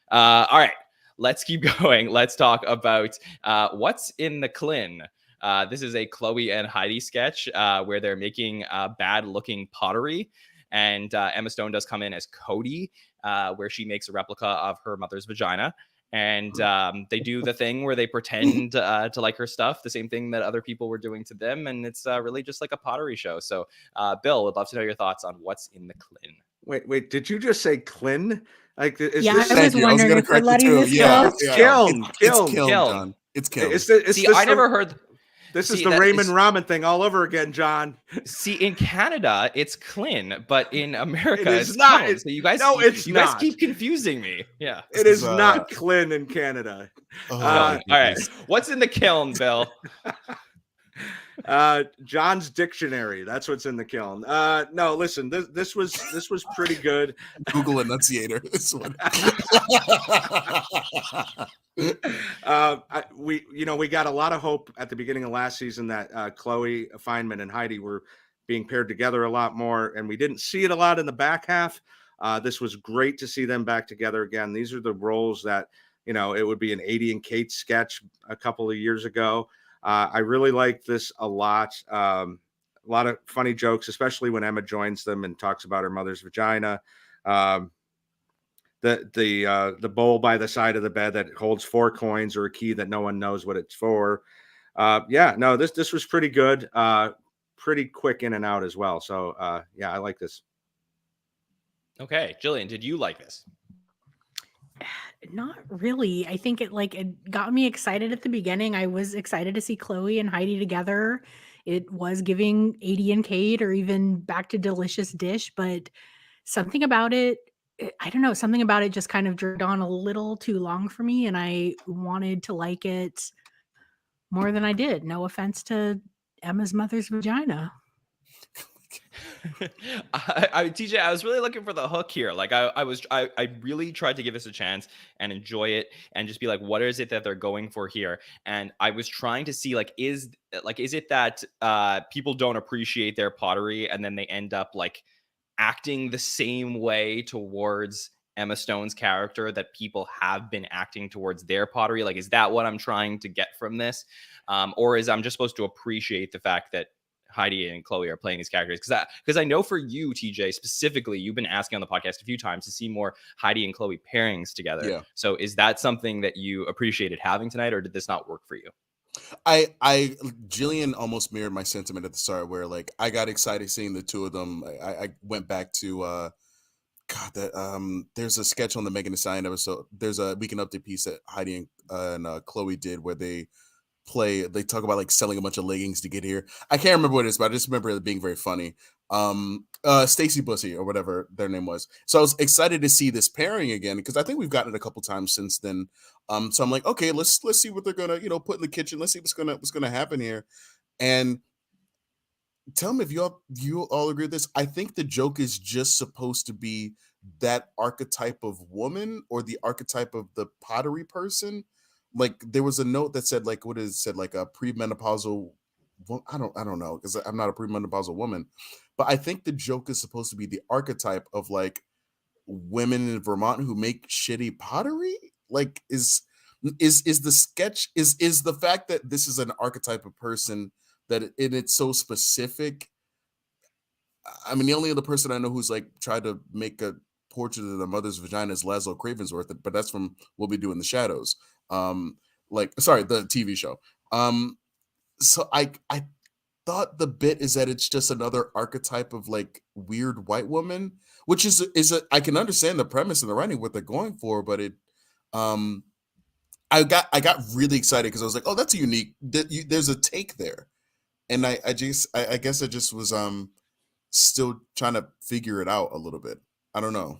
All right, let's keep going. Let's talk about what's in the Kiln. This is a Chloe and Heidi sketch where they're making bad looking pottery. And Emma Stone does come in as Cody, where she makes a replica of her mother's vagina. And they do the thing where they pretend to like her stuff, the same thing that other people were doing to them. And it's really just like a pottery show. So, Bill, would love to know your thoughts on what's in the Kiln. Wait, did you just say Kiln? Like, is Yeah, this? I was wondering if we're letting this go. Kiln. It's Kiln, John. It's Kiln. See, I never heard. This is the Raymond Ramen thing all over again, John. See, in Canada, it's Kiln, but in America, it's not. Kiln. So you guys, it's you not. guys keep confusing me. Yeah, it is not Kiln in Canada. All right, what's in the Kiln, Bill? John's dictionary. That's what's in the Kiln. No, listen, this was pretty good. Google enunciator. This one. We got a lot of hope at the beginning of last season that Chloe Fineman and Heidi were being paired together a lot more, and we didn't see it a lot in the back half. This was great to see them back together again. These are the roles that, it would be an Aidy and Kate sketch a couple of years ago. I really like this a lot. A lot of funny jokes, especially when Emma joins them and talks about her mother's vagina. The bowl by the side of the bed that holds 4 coins or a key that no one knows what it's for. This was pretty good. Pretty quick in and out as well. So I like this. Okay, Jillian, did you like this? Not really. I think it got me excited at the beginning. I was excited to see Chloe and Heidi together. It was giving Aidy and Kate, or even back to Delicious Dish, but something about it, I don't know, something about it just kind of dragged on a little too long for me, and I wanted to like it more than I did. No offense to Emma's mother's vagina. TJ, I was really looking for the hook here. Like I really tried to give this a chance and enjoy it and just be like, what is it that they're going for here? And I was trying to see is it that people don't appreciate their pottery and then they end up like acting the same way towards Emma Stone's character that people have been acting towards their pottery? Like, is that what I'm trying to get from this? Or is I'm just supposed to appreciate the fact that Heidi and Chloe are playing these characters? Because I know for you, TJ, specifically, you've been asking on the podcast a few times to see more Heidi and Chloe pairings together. Yeah. So is that something that you appreciated having tonight, or did this not work for you? Jillian almost mirrored my sentiment at the start, where like I got excited seeing the two of them. I went back to there's a sketch on the Megan Thee Stallion episode. There's a Weekend Update piece that Heidi and Chloe did where they play. They talk about like selling a bunch of leggings to get here. I can't remember what it is, but I just remember it being very funny. Stacy Bussy or whatever their name was. So I was excited to see this pairing again because I think we've gotten it a couple times since then. So I'm like, okay, let's see what they're gonna put in the kitchen. Let's see what's gonna happen here. And tell me if you all agree with this. I think the joke is just supposed to be that archetype of woman or the archetype of the pottery person. Like there was a note that said like what is it said like a premenopausal. I don't know because I'm not a premenopausal woman, but I think the joke is supposed to be the archetype of like women in Vermont who make shitty pottery. Like is the sketch is the fact that this is an archetype of person that it's so specific. I mean, the only other person I know who's like tried to make a portrait of their mother's vagina is Laszlo Cravensworth, but that's from What We Do in the Shadows. The TV show. So I thought the bit is that it's just another archetype of like weird white woman, which is I can understand the premise and the writing what they're going for, but it I got really excited because I was like, oh, that's a unique. There's a take there, and I guess I just was still trying to figure it out a little bit. I don't know.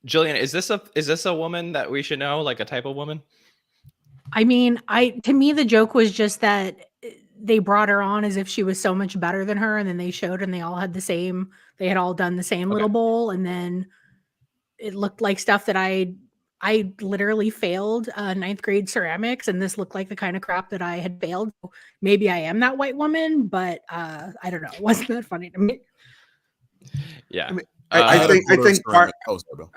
Jillian, is this a woman that we should know, like a type of woman? I mean, to me, the joke was just that they brought her on as if she was so much better than her, and then they showed and they all had they had all done the same little bowl, and then it looked like stuff that I literally failed 9th grade ceramics, and this looked like the kind of crap that I had failed. Maybe I am that white woman, but I don't know. It wasn't that funny to me. Yeah. I mean, I think part. Oh, sorry,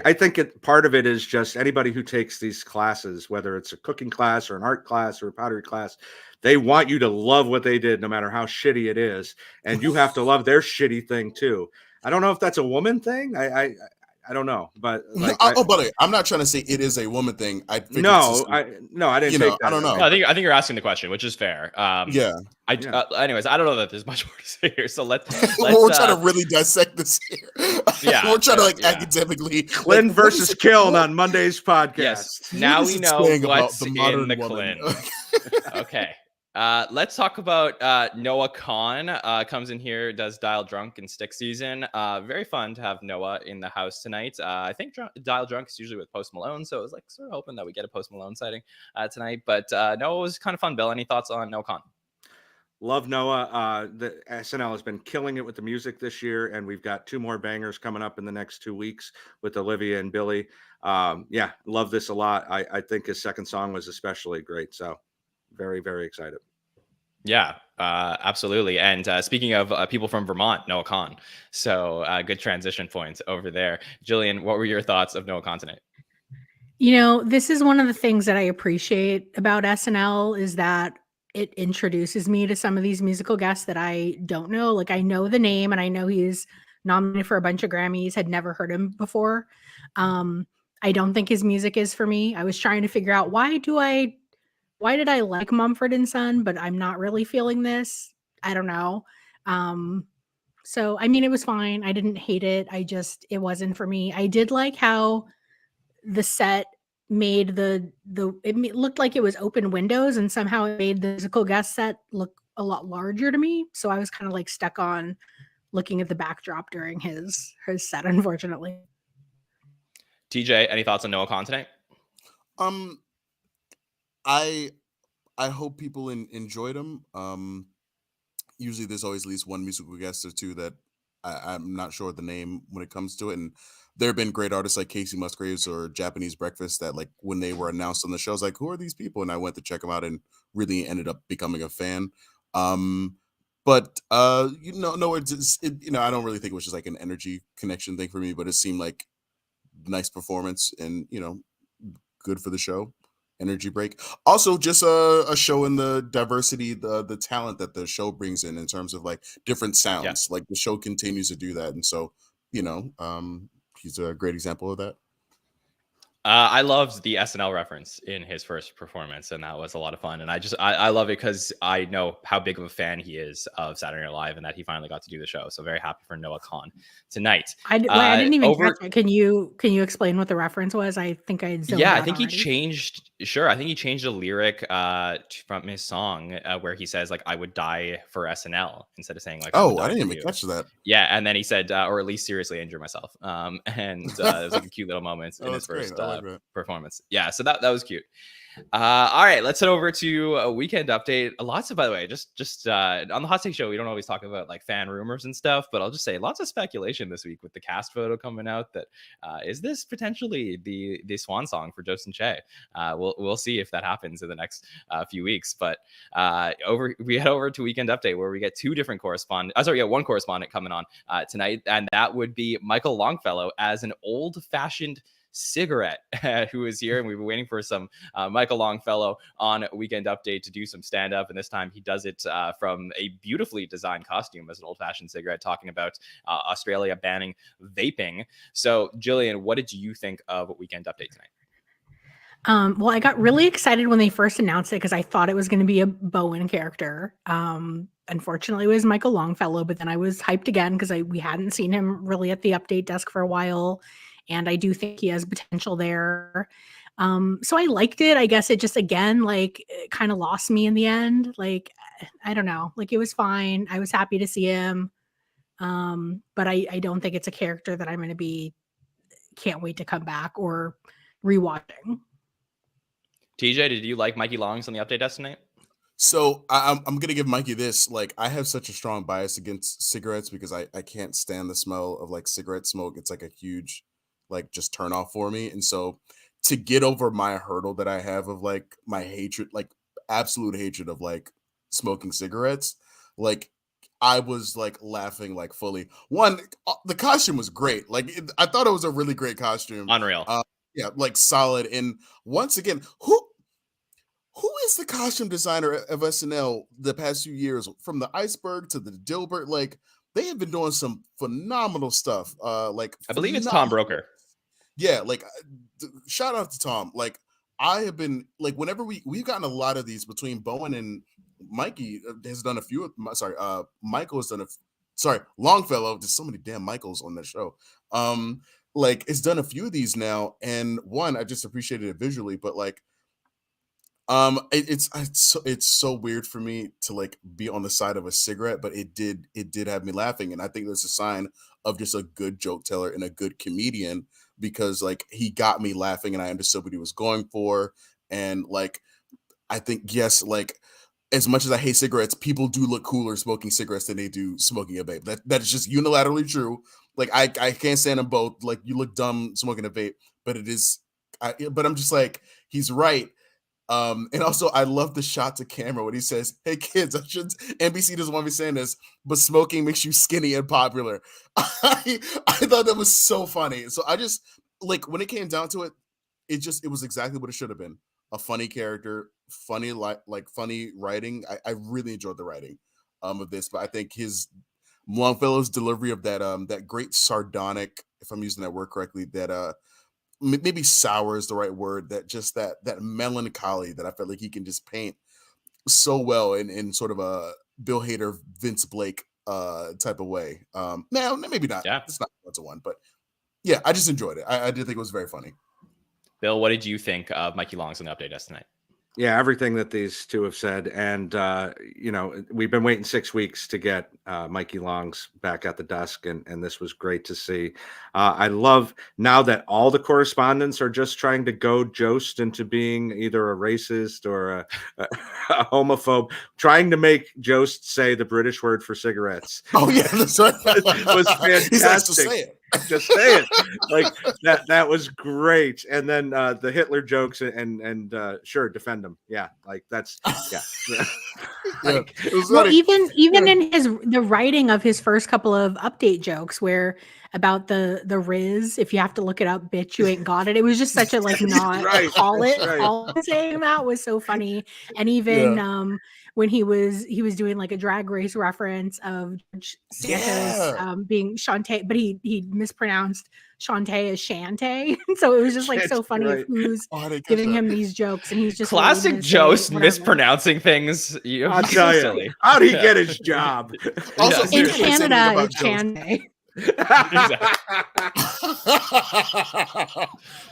I think part of it is just anybody who takes these classes, whether it's a cooking class or an art class or a pottery class, they want you to love what they did, no matter how shitty it is, and you have to love their shitty thing too. I don't know if that's a woman thing. I don't know, but like, but I'm not trying to say it is a woman thing. I didn't. I didn't. Take that. I don't know. No, I think you're asking the question, which is fair. Yeah. Anyways, I don't know that there's much more to say here. So let's we're trying to really dissect this here. Yeah, we're trying to academically. Kiln versus Kiln on Monday's podcast. Yes. Now we know what's in the Kiln. Okay. Let's talk about Noah Kahan. Comes in here, does Dial Drunk and Stick Season. Very fun to have Noah in the house tonight. I think Dial Drunk is usually with Post Malone, so it was like sort of hoping that we get a Post Malone sighting tonight. But Noah was kind of fun. Bill, any thoughts on Noah Kahan? Love Noah. The SNL has been killing it with the music this year, and we've got 2 more bangers coming up in the next 2 weeks with Olivia and Billy. Love this a lot. I think his second song was especially great. So very, very excited. Yeah, absolutely. And speaking of people from Vermont, Noah Kahan. So good transition points over there. Jillian, what were your thoughts of Noah Kahan tonight? You know, this is one of the things that I appreciate about SNL is that it introduces me to some of these musical guests that I don't know. Like I know the name and I know he's nominated for a bunch of Grammys, had never heard him before. I don't think his music is for me. I was trying to figure out why did I like Mumford & Son, but I'm not really feeling this. I don't know. So, I mean, it was fine. I didn't hate it. It wasn't for me. I did like how the set made it looked like it was open windows, and somehow it made the musical guest set look a lot larger to me. So I was kind of like stuck on looking at the backdrop during his set, unfortunately. TJ, any thoughts on Noah Kahan tonight? I hope people enjoyed him. Usually there's always at least one musical guest or two that I'm not sure the name when it comes to it. And there have been great artists like Casey Musgraves or Japanese Breakfast that like when they were announced on the show, I was like, who are these people? And I went to check them out and really ended up becoming a fan. But I don't really think it was just like an energy connection thing for me, but it seemed like nice performance and, good for the show. Energy break. Also, just a show in the diversity, the talent that the show brings in terms of like different sounds. Yeah. Like the show continues to do that, and so he's a great example of that. I loved the SNL reference in his first performance, and that was a lot of fun. And I love it because I know how big of a fan he is of Saturday Night Live, and that he finally got to do the show. So very happy for Noah Kahan tonight. I didn't even catch it. Can you explain what the reference was? I think I think he changed Sure. I think he changed a lyric from his song where he says like I would die for SNL instead of saying like I would die I didn't for even you. catch that. Yeah, and then he said or at least seriously injure myself. And it was like a cute little moment in his first performance. Yeah, so that was cute. All right, let's head over to a weekend update. Lots of, by the way, just on the Hot Take Show, we don't always talk about like fan rumors and stuff, but I'll just say lots of speculation this week with the cast photo coming out that is this potentially the swan song for Joseph Che? We'll see if that happens in the next few weeks. But we head over to Weekend Update where we get one correspondent coming on tonight, and that would be Michael Longfellow as an old-fashioned cigarette who is here, and we've been waiting for some Michael Longfellow on Weekend Update to do some stand-up, and this time he does it from a beautifully designed costume as an old-fashioned cigarette, talking about Australia banning vaping. So Jillian, what did you think of Weekend Update tonight? Well, I got really excited when they first announced it because I thought it was going to be a Bowen character. Unfortunately, it was Michael Longfellow, but then I was hyped again because we hadn't seen him really at the update desk for a while. And I do think he has potential there. So I liked it. I guess it just, again, like kind of lost me in the end. Like, I don't know, like it was fine. I was happy to see him. But I don't think it's a character that I'm going to can't wait to come back or rewatching. TJ, did you like Mikey Longs on the update desk tonight? So I'm going to give Mikey this. Like, I have such a strong bias against cigarettes because I can't stand the smell of like cigarette smoke. It's like a huge like just turn off for me. And so to get over my hurdle that I have of like my hatred, like absolute hatred of like smoking cigarettes, like I was like laughing like fully. One, the costume was great. Like I thought it was a really great costume. Unreal. Yeah, like solid. And once again, who is the costume designer of SNL the past few years, from the Iceberg to the Dilbert? Like they have been doing some phenomenal stuff. Like I believe it's Tom Broker. Yeah, like shout out to Tom. Like I have been like whenever we've gotten a lot of these between Bowen and Mikey has done a few. Michael has done Longfellow. There's so many damn Michaels on that show. Like it's done a few of these now, and one I just appreciated it visually, but like it's so weird for me to like be on the side of a cigarette, but it did have me laughing, and I think that's a sign of just a good joke teller and a good comedian, because like he got me laughing and I understood what he was going for. And like I think, yes, like as much as I hate cigarettes, people do look cooler smoking cigarettes than they do smoking a vape. That is just unilaterally true. Like I can't stand them both. Like you look dumb smoking a vape, but but I'm just like, he's right. And also I love the shot to camera when he says, "Hey kids, NBC doesn't want me saying this, but smoking makes you skinny and popular." I thought that was so funny. So I just like when it came down to it, it was exactly what it should have been. A funny character, funny funny writing. I really enjoyed the writing of this, but I think his Longfellow's delivery of that great sardonic, if I'm using that word correctly, that maybe sour is the right word, that melancholy that I felt like he can just paint so well in sort of a Bill Hader, Vince Blake type of way. Now maybe not. Yeah. It's not 1-to-1, but yeah, I just enjoyed it. I did think it was very funny. Bill, what did you think of Mikey Longs on the update desk tonight? Yeah, everything that these two have said. And, we've been waiting 6 weeks to get Mikey Longs back at the desk, and this was great to see. I love now that all the correspondents are just trying to goad Jost into being either a racist or a homophobe, trying to make Jost say the British word for cigarettes. Oh, yeah, that's right. It was fantastic. He's nice to say it. Just say it. Like that was great. And then the Hitler jokes and sure, defend them. Yeah, like that's like, well, even in the writing of his first couple of update jokes where about the Riz, if you have to look it up, bitch, you ain't got it. It was just such a like not right, call it. Right. All saying that was so funny. And even when he was doing like a Drag Race reference of Santos being Shantae, but he mispronounced Shantae as Shante. So it was just like so funny of who's giving him these jokes, and he's just classic Jost mispronouncing things. I'll tell you, how'd he get his job? Also, in Canada, it's Shante. Exactly.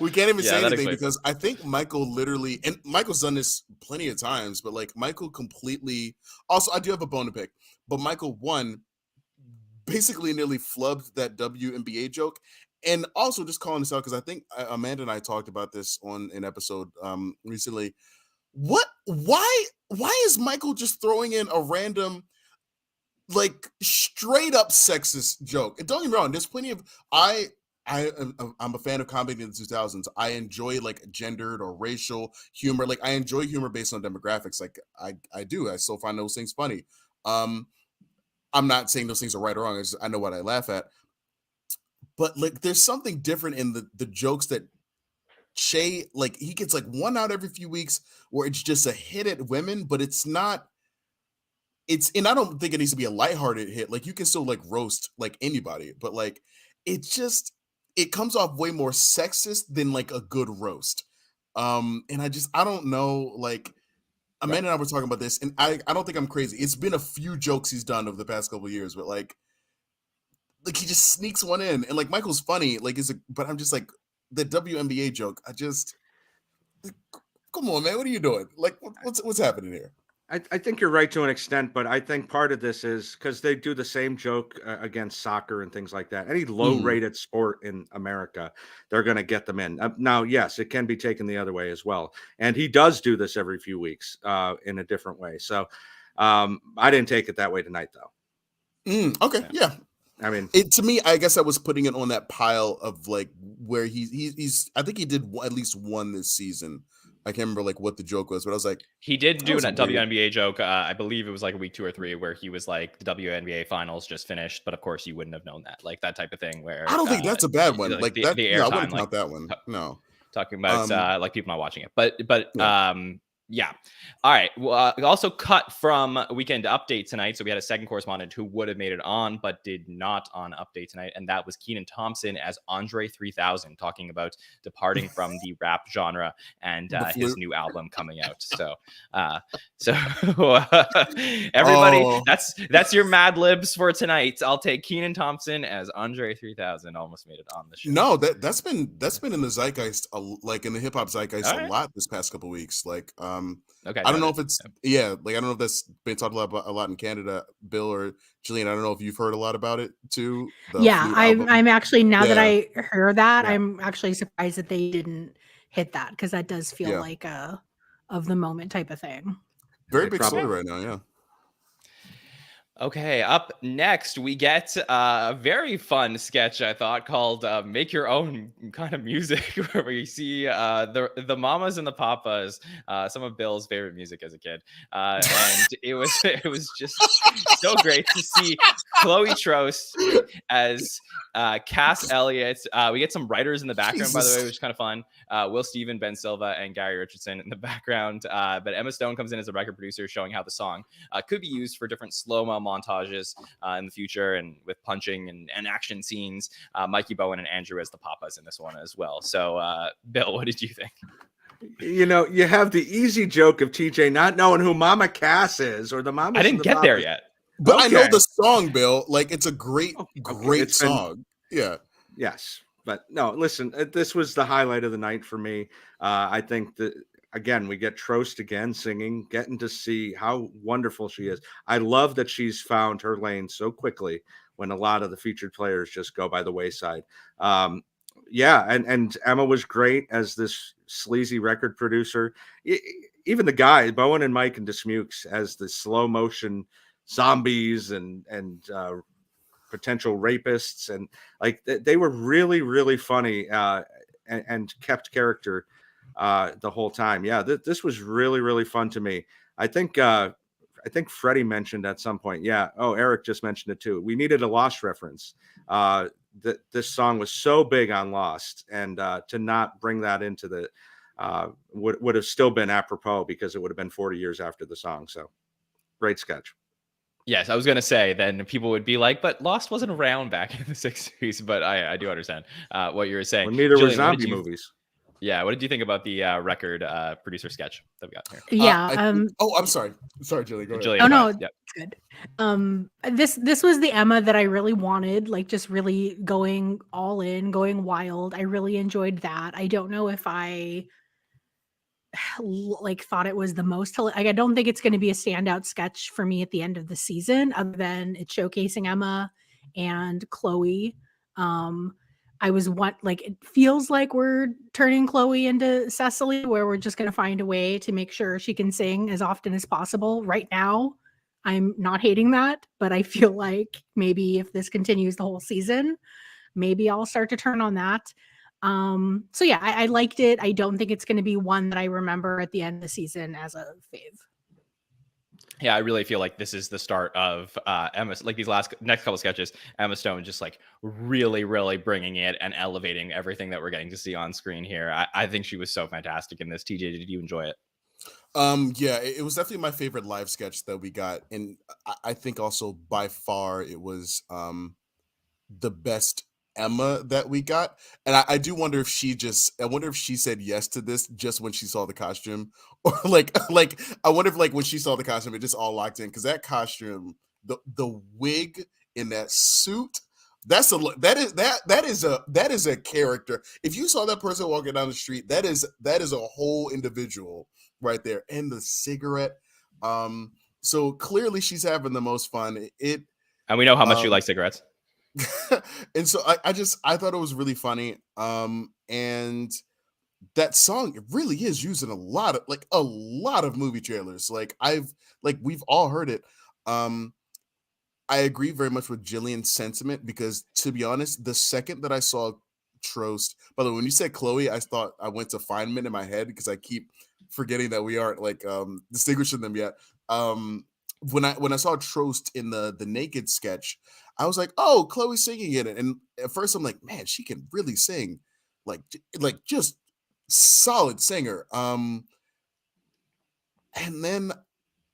We can't even Yeah, say that anything explains it. because I think Michael literally, and Michael's done this plenty of times, but like Michael completely. Also, I do have a bone to pick, but Michael basically nearly flubbed that WNBA joke. And also just calling this out because I think Amanda and I talked about this on an episode recently. Why is Michael just throwing in a random, like, straight up sexist joke? And don't get me wrong, there's plenty of I'm a fan of comedy in the 2000s. I enjoy like gendered or racial humor. Like I enjoy humor based on demographics. Like I do. I still find those things funny. I'm not saying those things are right or wrong. I know what I laugh at. But like there's something different in the jokes that Shay, like he gets like one out every few weeks where it's just a hit at women, but it's not. And I don't think it needs to be a lighthearted hit. Like you can still like roast like anybody, but like it comes off way more sexist than like a good roast. And I don't know, like Amanda and I were talking about this, and I don't think I'm crazy. It's been a few jokes he's done over the past couple of years, but like he just sneaks one in, and like Michael's funny, like but I'm just like the WNBA joke. Come on, man, what are you doing? Like, what's happening here? I think you're right to an extent, but I think part of this is because they do the same joke against soccer and things like that. Any low-rated sport in America, they're going to get them in. Now, yes, it can be taken the other way as well. And he does do this every few weeks in a different way. So I didn't take it that way tonight, though. Okay, yeah. I mean, to me, I guess I was putting it on that pile of like where he's. I think he did at least one this season. I can't remember like what the joke was, but I was like, he did do a WNBA joke. I believe it was like week 2 or 3 where he was like, the WNBA finals just finished, but of course you wouldn't have known that, like that type of thing. Where I don't think that's a bad one. Like the that, airtime, I wouldn't like, count that one. No, talking about like people not watching it, but yeah. All right. Well, also cut from Weekend Update tonight. So we had a second correspondent who would have made it on, but did not on Update tonight. And that was Kenan Thompson as Andre 3000, talking about departing from the rap genre and his new album coming out. So, everybody, that's your Mad Libs for tonight. I'll take Kenan Thompson as Andre 3000. Almost made it on the show. No, that's been in the zeitgeist, like in the hip hop zeitgeist a lot this past couple of weeks. Like, okay, I don't know if it's like I don't know if that's been talked a lot in Canada, Bill or Jillian. I don't know if you've heard a lot about it too. I'm actually, now that I heard that, I'm actually surprised that they didn't hit that, because that does feel like a of the moment type of thing. Very big story right now, yeah. Okay, up next, we get a very fun sketch, I thought, called Make Your Own Kind of Music, where we see the mamas and the papas, some of Bill's favorite music as a kid. And it was just so great to see Chloe Trece as Cass Elliott. We get some writers in the background, by the way, which is kind of fun. Will Steven, Ben Silva, and Gary Richardson in the background. But Emma Stone comes in as a record producer, showing how the song could be used for different slow-mo montages in the future, and with punching and action scenes. Mikey Bowen and Andrew as the papas in this one as well. So, Bill, what did you think? You know, you have the easy joke of TJ not knowing who Mama Cass is, or the mama. I didn't get there yet, but I know the song, Bill. Like, it's a great song. Yes, but no. Listen, this was the highlight of the night for me. I think that. Again, we get Trece again singing, getting to see how wonderful she is. I love that she's found her lane so quickly when a lot of the featured players just go by the wayside. And Emma was great as this sleazy record producer. Even the guy, Bowen and Mike and Dismukes, as the slow motion zombies and potential rapists. And like they were really, really funny and kept character the whole time. Yeah, this was really, really fun to me. I think Freddie mentioned at some point. Yeah. Oh, Eric just mentioned it too. We needed a Lost reference. This song was so big on Lost, and to not bring that into the would have still been apropos, because it would have been 40 years after the song. So great sketch. Yes, I was going to say, then people would be like, but Lost wasn't around back in the 60s, but I do understand what you were saying. Well, neither were zombie movies. Yeah, what did you think about the record producer sketch that we got here? Yeah. I'm sorry, Jillian, go ahead. Jillian, Oh go no, ahead. Yep. it's good. This was the Emma that I really wanted, like just really going all in, going wild. I really enjoyed that. I don't know if I like thought it was the most like, I don't think it's going to be a standout sketch for me at the end of the season, other than it's showcasing Emma and Chloe. I was like, it feels like we're turning Chloe into Cecily, where we're just going to find a way to make sure she can sing as often as possible. Right now, I'm not hating that, but I feel like maybe if this continues the whole season, maybe I'll start to turn on that. So yeah, I liked it. I don't think it's going to be one that I remember at the end of the season as a fave. Yeah, I really feel like this is the start of Emma, like these next couple sketches, Emma Stone just like really, really bringing it and elevating everything that we're getting to see on screen here. I think she was so fantastic in this. TJ, did you enjoy it? Yeah, it was definitely my favorite live sketch that we got, and I think also by far it was the best Emma that we got. And I do wonder if I wonder if she said yes to this just when she saw the costume, or like I wonder if like when she saw the costume, it just all locked in, because that costume, the wig in that suit, that is a character. If you saw that person walking down the street, that is a whole individual right there. And the cigarette. So clearly she's having the most fun. And we know how much you like cigarettes. And so I thought it was really funny. And that song, it really is using a lot of movie trailers. We've all heard it. I agree very much with Jillian's sentiment, because to be honest, the second that I saw Trece, by the way, when you said Chloe, I thought I went to Feynman in my head, because I keep forgetting that we aren't distinguishing them yet. When I saw Trece in the naked sketch, I was like, oh, Chloe's singing in it. And at first I'm like, man, she can really sing, like just solid singer. And then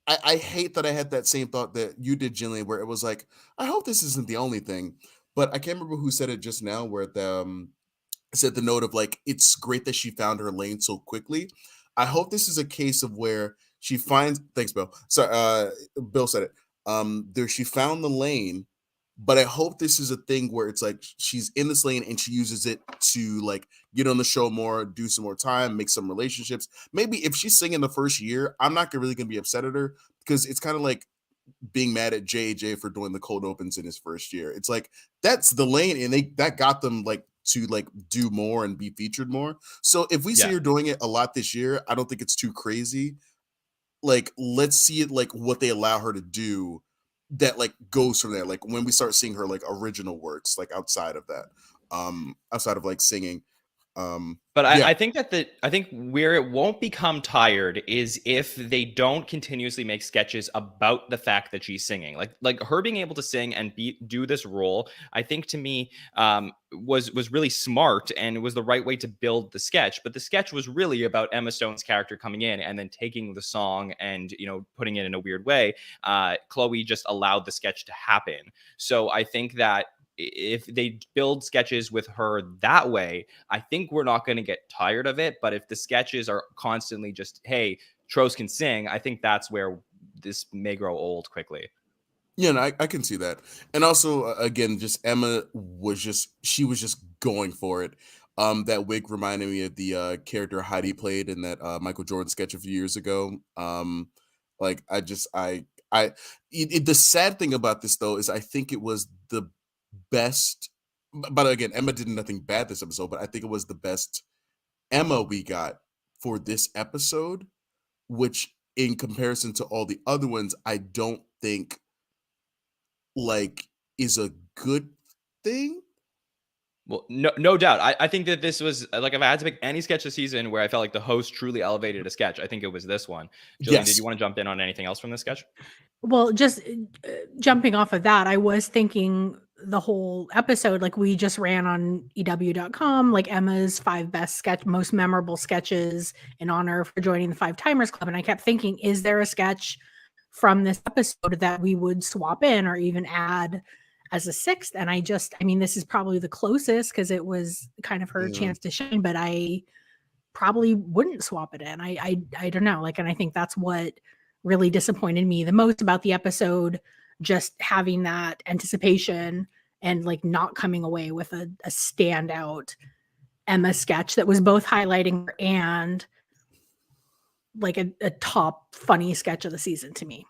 I hate that I had that same thought that you did, Jillian, where it was like, I hope this isn't the only thing. But I can't remember who said it just now, where said the note of like, it's great that she found her lane so quickly. I hope this is a case of where she finds, thanks, Bill. So Bill said it. She found the lane, but I hope this is a thing where it's like she's in this lane and she uses it to like get on the show more, do some more time, make some relationships. Maybe if she's singing the first year, I'm not really gonna be upset at her, because it's kind of like being mad at JJ for doing the cold opens in his first year. It's like, that's the lane, and that got them like to like do more and be featured more. So if we see her doing it a lot this year, I don't think it's too crazy. Like, let's see it like what they allow her to do that like goes from there. Like when we start seeing her like original works, like outside of that, outside of like singing. But I think I think where it won't become tired is if they don't continuously make sketches about the fact that she's singing. Like her being able to sing and do this role, I think to me was really smart, and was the right way to build the sketch. But the sketch was really about Emma Stone's character coming in and then taking the song and putting it in a weird way. Chloe just allowed the sketch to happen. So I think that if they build sketches with her that way, I think we're not going to get tired of it. But if the sketches are constantly just, hey, Trece can sing, I think that's where this may grow old quickly. Yeah, no, I can see that. And also, again, just Emma was just going for it. That wig reminded me of the character Heidi played in that Michael Jordan sketch a few years ago. The sad thing about this though is I think it was the best, but again, Emma did nothing bad this episode, but I think it was the best Emma we got for this episode, which in comparison to all the other ones, I don't think like is a good thing. Well, no doubt. I think that this was like, if I had to pick any sketch this season where I felt like the host truly elevated a sketch, I think it was this one. Jillian, did you want to jump in on anything else from this sketch? Well, just jumping off of that, I was thinking the whole episode, like we just ran on EW.com, like Emma's 5 best most memorable sketches in honor for joining the 5 Timers Club. And I kept thinking, is there a sketch from this episode that we would swap in or even add as a 6th? And I mean, this is probably the closest because it was kind of her chance to shine, but I probably wouldn't swap it in. I don't know. Like, and I think that's what really disappointed me the most about the episode, just having that anticipation and like not coming away with a standout Emma sketch that was both highlighting her and like a top funny sketch of the season to me.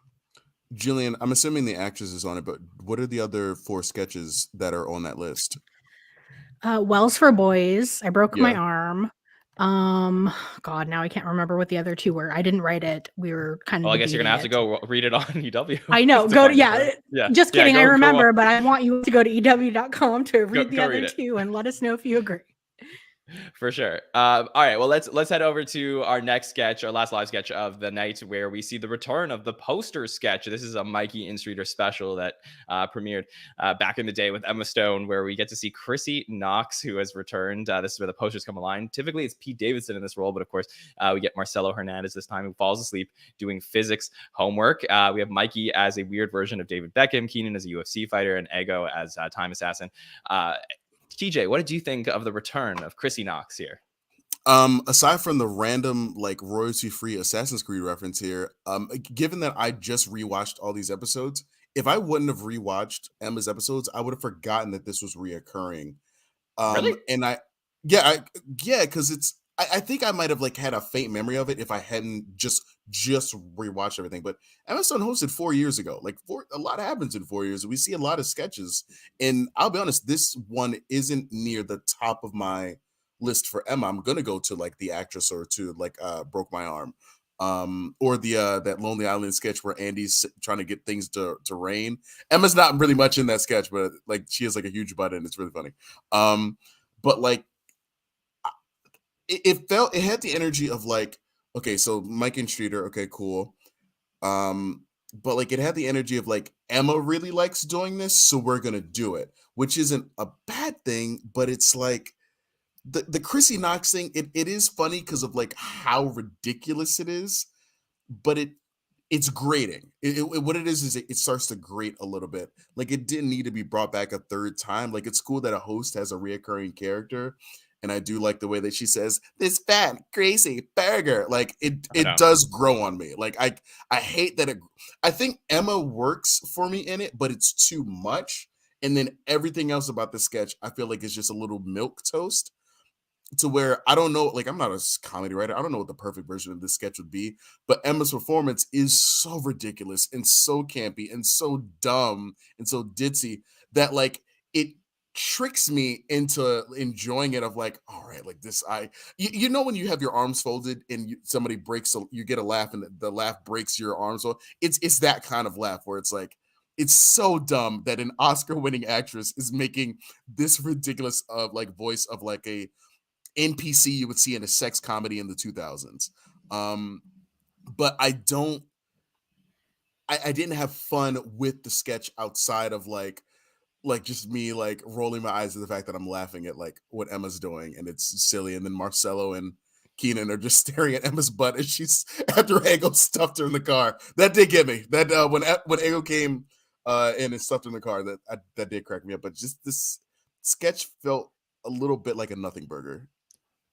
Jillian, I'm assuming the actress is on it, but what are the other 4 sketches that are on that list? Wells for Boys. I broke my Yeah. arm. God, now I can't remember what the other 2 were. I didn't write it. We were kind of. Well, I guess you're gonna have to debating it. go read it on EW. I know. to Go to find it, yeah. right? Yeah. Just Yeah, kidding. I go remember, on. but I want you to go to EW.com to read the go other read it. 2 and let us know if you agree. For sure. All right. Well, let's head over to our next sketch, our last live sketch of the night, where we see the return of the poster sketch. This is a Mikey Instreeter special that premiered back in the day with Emma Stone, where we get to see Chrissy Knox, who has returned. This is where the posters come alive. Typically, it's Pete Davidson in this role, but of course, we get Marcelo Hernandez this time, who falls asleep doing physics homework. We have Mikey as a weird version of David Beckham, Keenan as a UFC fighter, and Ego as a time assassin. TJ, what did you think of the return of Chrissy Knox here? Aside from the random like royalty-free Assassin's Creed reference here, given that I just rewatched all these episodes, if I wouldn't have rewatched Emma's episodes, I would have forgotten that this was reoccurring. Really? And because I think I might have like had a faint memory of it if I hadn't just rewatched everything. But Emma Stone hosted 4 years ago. Like a lot happens in 4 years. We see a lot of sketches, and I'll be honest, this one isn't near the top of my list for Emma. I'm gonna go to like The Actress or to like Broke My Arm, or the that Lonely Island sketch where Andy's trying to get things to rain. Emma's not really much in that sketch, but like she has like a huge butt and it's really funny. But like it had the energy of like, okay, so Mike and Streeter, okay, cool. But like it had the energy of like Emma really likes doing this, so we're gonna do it, which isn't a bad thing, but it's like the Chrissy Knox thing, it is funny because of like how ridiculous it is, but it's grating. What it is it starts to grate a little bit. Like it didn't need to be brought back a third time. Like it's cool that a host has a reoccurring character. And I do like the way that she says this fat, crazy burger. Like it does grow on me. Like I hate that I think Emma works for me in it, but it's too much. And then everything else about the sketch, I feel like it's just a little milk toast. To where I don't know, like I'm not a comedy writer. I don't know what the perfect version of this sketch would be, but Emma's performance is so ridiculous and so campy and so dumb and so ditzy that like it tricks me into enjoying it of like, all right, like this, you know, when you have your arms folded and somebody breaks, so you get a laugh and the laugh breaks your arms. So it's that kind of laugh where it's like, it's so dumb that an Oscar-winning actress is making this ridiculous of like voice of like a NPC you would see in a sex comedy in the 2000s. But I didn't have fun with the sketch outside of like just me like rolling my eyes at the fact that I'm laughing at like what Emma's doing and it's silly. And then Marcelo and Keenan are just staring at Emma's butt as she's after Ego stuffed her in the car. That did get me. That when Ego came in and stuffed her in the car, that did crack me up. But just this sketch felt a little bit like a nothing burger.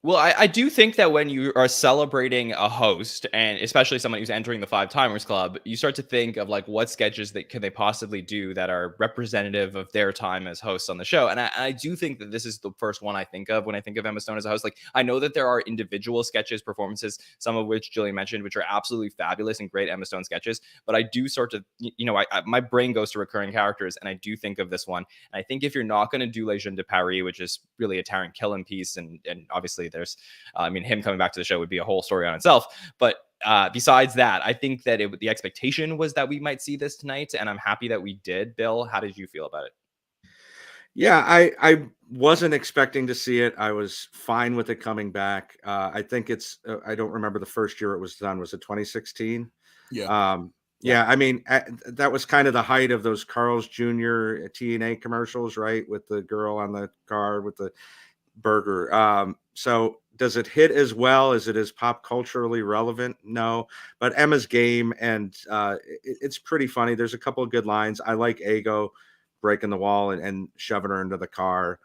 Well, I do think that when you are celebrating a host, and especially someone who's entering the Five Timers Club, you start to think of like what sketches that can they possibly do that are representative of their time as hosts on the show. And I do think that this is the first one I think of when I think of Emma Stone as a host. Like I know that there are individual sketches, performances, some of which Jillian mentioned, which are absolutely fabulous and great Emma Stone sketches. But I do start to, you know, my brain goes to recurring characters, and I do think of this one. And I think if you're not going to do Les Jeunes de Paris, which is really a Taron Killen piece, and obviously there's, I mean, him coming back to the show would be a whole story on itself. But besides that, I think that the expectation was that we might see this tonight, and I'm happy that we did. Bill, how did you feel about it? Yeah, I wasn't expecting to see it. I was fine with it coming back. I think it's, I don't remember the first year it was done. Was it 2016? Yeah. Yeah, I mean, that was kind of the height of those Carl's Jr. TNA commercials, right? With the girl on the car with the burger. So does it hit as well? Is it as pop culturally relevant? No, but Emma's game, and it's pretty funny. There's a couple of good lines. I like Ego breaking the wall and shoving her into the car.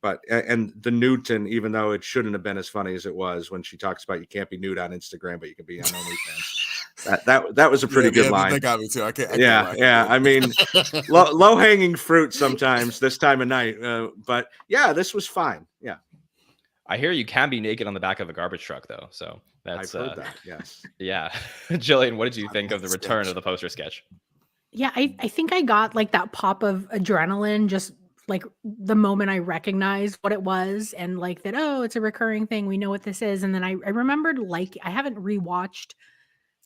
But and the Newton, even though it shouldn't have been as funny as it was when she talks about you can't be nude on Instagram, but you can be on OnlyFans. That was a pretty good line. That got me too. I can't Yeah. I mean, low hanging fruit sometimes this time of night. But yeah, this was fine. Yeah. I hear you can be naked on the back of a garbage truck, though. So that's I've heard that. Yes. Yeah. Jillian, what did you think of the return of the poster sketch? Yeah, I think I got like that pop of adrenaline just like the moment I recognized what it was and like that, oh, it's a recurring thing. We know what this is. And then I remembered like I haven't rewatched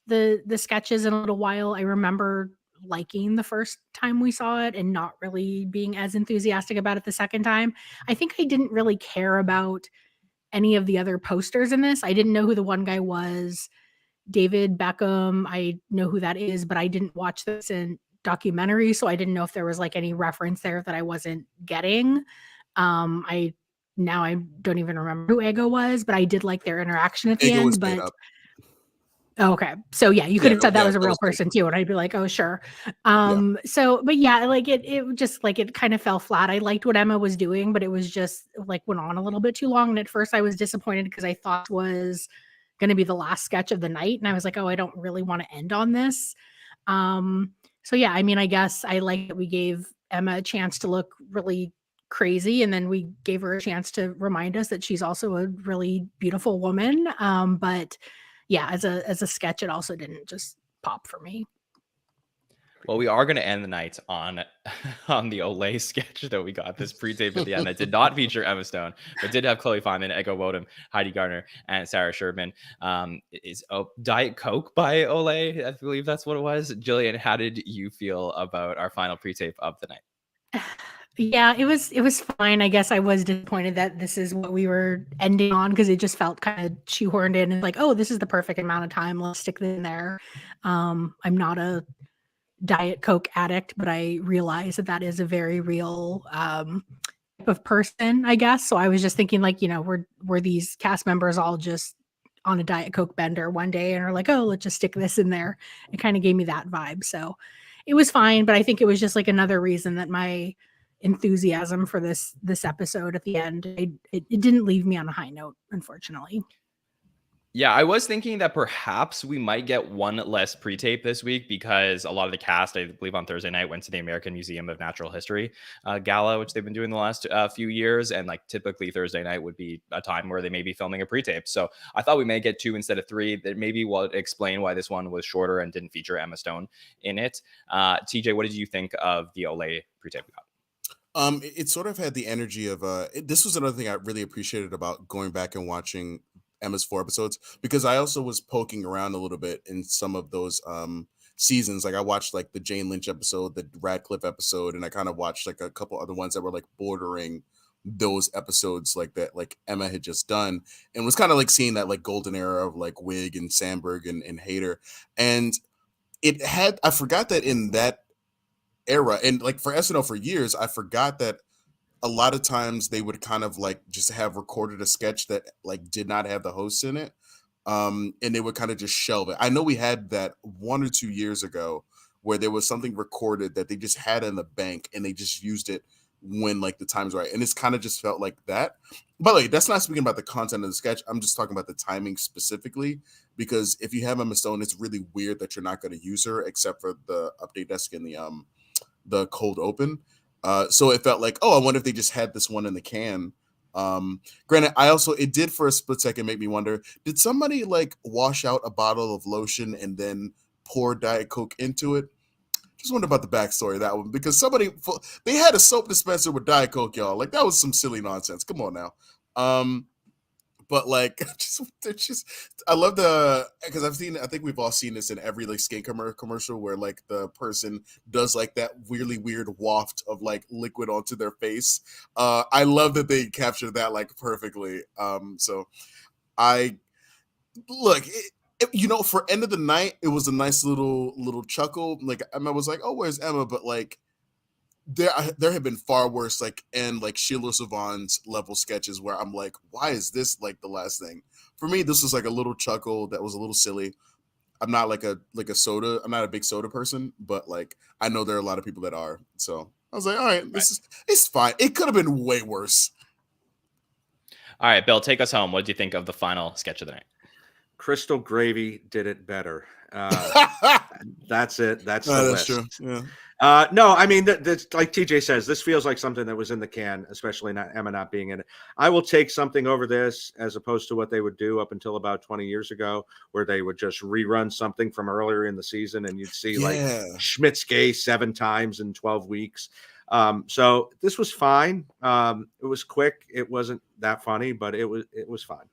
the sketches in a little while. I remember liking the first time we saw it and not really being as enthusiastic about it the second time. I think I didn't really care about any of the other posters in this. I didn't know who the one guy was. David Beckham, I know who that is, but I didn't watch this in documentary, so I didn't know if there was like any reference there that I wasn't getting. I don't even remember who Ego was, but I did like their interaction at the Ego was end. made But up. okay, so yeah, you could have said that was a that real was person too, and I'd be like, oh sure. Yeah. So, but yeah, like it just like it kind of fell flat. I liked what Emma was doing, but it was just like went on a little bit too long. And at first, I was disappointed because I thought it was going to be the last sketch of the night, and I was like, oh, I don't really want to end on this. So yeah, I mean, I guess I like that we gave Emma a chance to look really crazy, and then we gave her a chance to remind us that she's also a really beautiful woman. But yeah, as a sketch, it also didn't just pop for me. Well, we are going to end the night on the Olay sketch that we got, this pre-tape at the end that did not feature Emma Stone, but did have Chloe Fineman, Ego Wodum, Heidi Gardner, and Sarah Sherman. Is Diet Coke by Olay? I believe that's what it was. Jillian, how did you feel about our final pre-tape of the night? Yeah, it was fine. I guess I was disappointed that this is what we were ending on because it just felt kind of shoehorned in and like, oh, this is the perfect amount of time. Let's stick it in there. I'm not a Diet Coke addict, but I realize that is a very real type of person, I guess. So I was just thinking like, were these cast members all just on a Diet Coke bender one day and are like, oh, let's just stick this in there. It kind of gave me that vibe. So it was fine, but I think it was just like another reason that my enthusiasm for this episode at the end, it didn't leave me on a high note, unfortunately. Yeah, I was thinking that perhaps we might get one less pre-tape this week because a lot of the cast, I believe on Thursday night, went to the American Museum of Natural History gala, which they've been doing the last few years. And like typically Thursday night would be a time where they may be filming a pre-tape. So I thought we may get 2 instead of 3. That maybe will explain why this one was shorter and didn't feature Emma Stone in it. TJ, what did you think of the Olay pre-tape we got? It sort of had the energy of this was another thing I really appreciated about going back and watching Emma's 4 episodes, because I also was poking around a little bit in some of those seasons. Like I watched like the Jane Lynch episode, the Radcliffe episode, and I kind of watched like a couple other ones that were like bordering those episodes like that, like Emma had just done, and was kind of like seeing that like golden era of like Wig and Sandberg and Hader. And I forgot that in that era, and like for SNL for years, I forgot that a lot of times they would kind of like just have recorded a sketch that like did not have the hosts in it. And they would kind of just shelve it. I know we had that 1 or 2 years ago where there was something recorded that they just had in the bank and they just used it when like the time's right. And it's kind of just felt like that. By the way, that's not speaking about the content of the sketch. I'm just talking about the timing specifically, because if you have Emma Stone, it's really weird that you're not going to use her except for the update desk and the cold open. So it felt like, oh, I wonder if they just had this one in the can. Granted, it did for a split second make me wonder, did somebody like wash out a bottle of lotion and then pour Diet Coke into it? Just wonder about the backstory of that one, because they had a soap dispenser with Diet Coke, y'all. Like that was some silly nonsense. Come on now. But like, I love because I think we've all seen this in every like skin commercial where like the person does like that really weird waft of like liquid onto their face. I love that they captured that like perfectly. So I look, for end of the night, it was a nice little chuckle. Like Emma was like, oh, where's Emma? But like, there have been far worse, like, and like Sheila Savon's level sketches where I'm like, why is this like the last thing? For me, this was like a little chuckle that was a little silly. I'm not like a soda. I'm not a big soda person, but like I know there are a lot of people that are. So I was like, all right, it's fine. It could have been way worse. All right, Bill, take us home. What did you think of the final sketch of the night? Crystal Gravy did it better. That's it. That's the That's list. true. Yeah. No, I mean, like TJ says, this feels like something that was in the can, especially not Emma not being in it. I will take something over this as opposed to what they would do up until about 20 years ago, where they would just rerun something from earlier in the season, and you'd see like Schmidt's Gay 7 times in 12 weeks. So this was fine. It was quick. It wasn't that funny, but it was fine.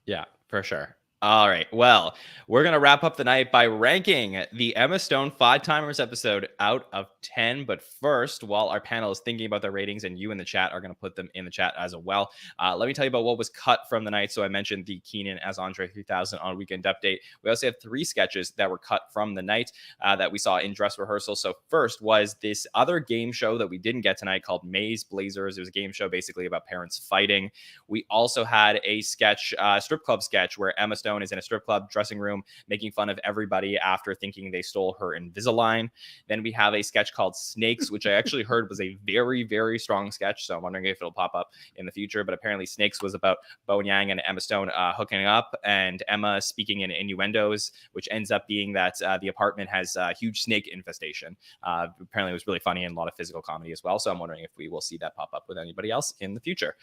Yeah, for sure. All right. Well, we're going to wrap up the night by ranking the Emma Stone 5-Timers episode out of 10. But first, while our panel is thinking about their ratings and you in the chat are going to put them in the chat as well, let me tell you about what was cut from the night. So I mentioned the Kenan as Andre 3000 on Weekend Update. We also have 3 sketches that were cut from the night that we saw in dress rehearsal. So first was this other game show that we didn't get tonight called Maze Blazers. It was a game show basically about parents fighting. We also had a sketch, strip club sketch, where Emma Stone is in a strip club dressing room making fun of everybody after thinking they stole her Invisalign. Then we have a sketch called Snakes, which I actually heard was a very, very strong sketch. So I'm wondering if it'll pop up in the future. But apparently Snakes was about Bo Yang and Emma Stone hooking up, and Emma speaking in innuendos, which ends up being that the apartment has a huge snake infestation. Apparently it was really funny and a lot of physical comedy as well. So I'm wondering if we will see that pop up with anybody else in the future.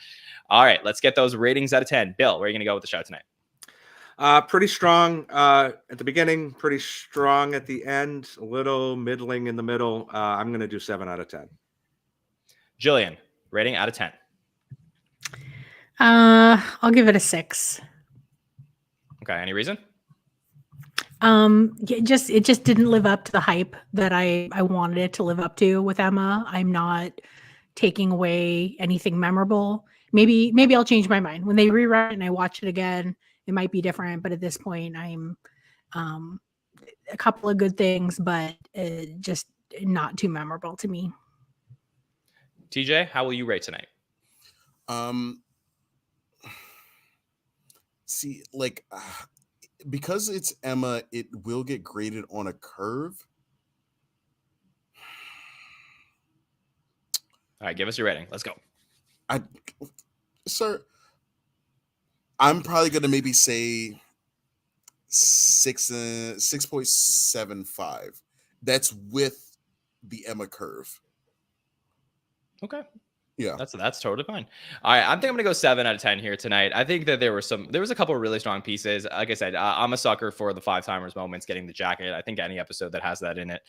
All right, let's get those ratings out of 10. Bill, where are you going to go with the show tonight? Pretty strong at the beginning, pretty strong at the end, a little middling in the middle. I'm going to do 7 out of 10. Jillian, rating out of 10. I'll give it a 6. Okay, any reason? It just didn't live up to the hype that I wanted it to live up to with Emma. I'm not taking away anything memorable. Maybe I'll change my mind when they rewrite it and I watch it again. It might be different, but at this point, I'm a couple of good things, but just not too memorable to me. TJ, how will you rate tonight? See, like, because it's Emma, it will get graded on a curve. All right, give us your rating. Let's go. Sir, I'm probably gonna maybe say 6.75. That's with the Emma curve. Okay. Yeah, that's totally fine. All right, I think I'm gonna go 7 out of 10 here tonight. I think that there was a couple of really strong pieces. Like I said, I'm a sucker for the 5-Timers moments, getting the jacket. I think any episode that has that in it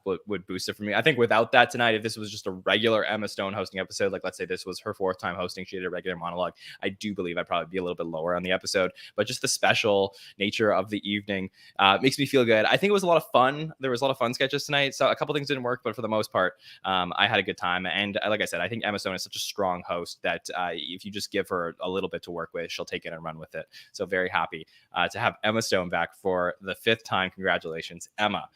would boost it for me. I think without that tonight, if this was just a regular Emma Stone hosting episode, like let's say this was her 4th time hosting, she did a regular monologue, I do believe I'd probably be a little bit lower on the episode. But just the special nature of the evening makes me feel good. I think it was a lot of fun. There was a lot of fun sketches tonight. So a couple things didn't work, but for the most part, I had a good time. And like I said, I think Emma Stone is such a strong host that if you just give her a little bit to work with, she'll take it and run with it. So very happy to have Emma Stone back for the 5th time. Congratulations, Emma.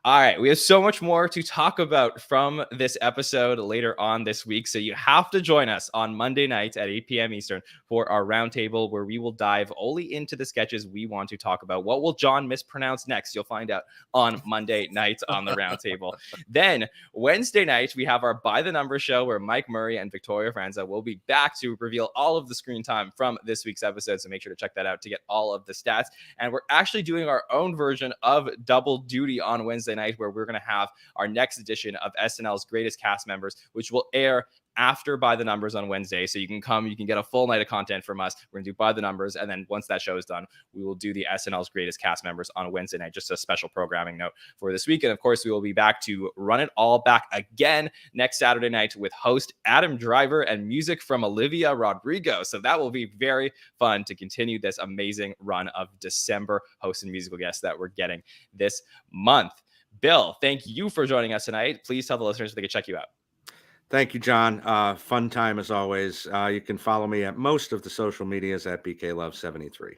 All right, we have so much more to talk about from this episode later on this week, so you have to join us on Monday night at 8 p.m. Eastern for our roundtable, where we will dive only into the sketches we want to talk about. What will John mispronounce next? You'll find out on Monday night on the roundtable. Then Wednesday night, we have our By the Numbers show, where Mike Murray and Victoria Franza will be back to reveal all of the screen time from this week's episode, so make sure to check that out to get all of the stats. And we're actually doing our own version of Double Duty on Wednesday night, where we're going to have our next edition of SNL's Greatest Cast Members, which will air after By the Numbers on Wednesday. So you can come, you can get a full night of content from us. We're going to do By the Numbers, and then once that show is done, we will do the SNL's Greatest Cast Members on Wednesday night. Just a special programming note for this week. And of course, we will be back to run it all back again next Saturday night with host Adam Driver and music from Olivia Rodrigo. So that will be very fun to continue this amazing run of December hosts and musical guests that we're getting this month. Bill, thank you for joining us tonight. Please tell the listeners where they can check you out. Thank you, John. Fun time as always. You can follow me at most of the social medias at BKLove73.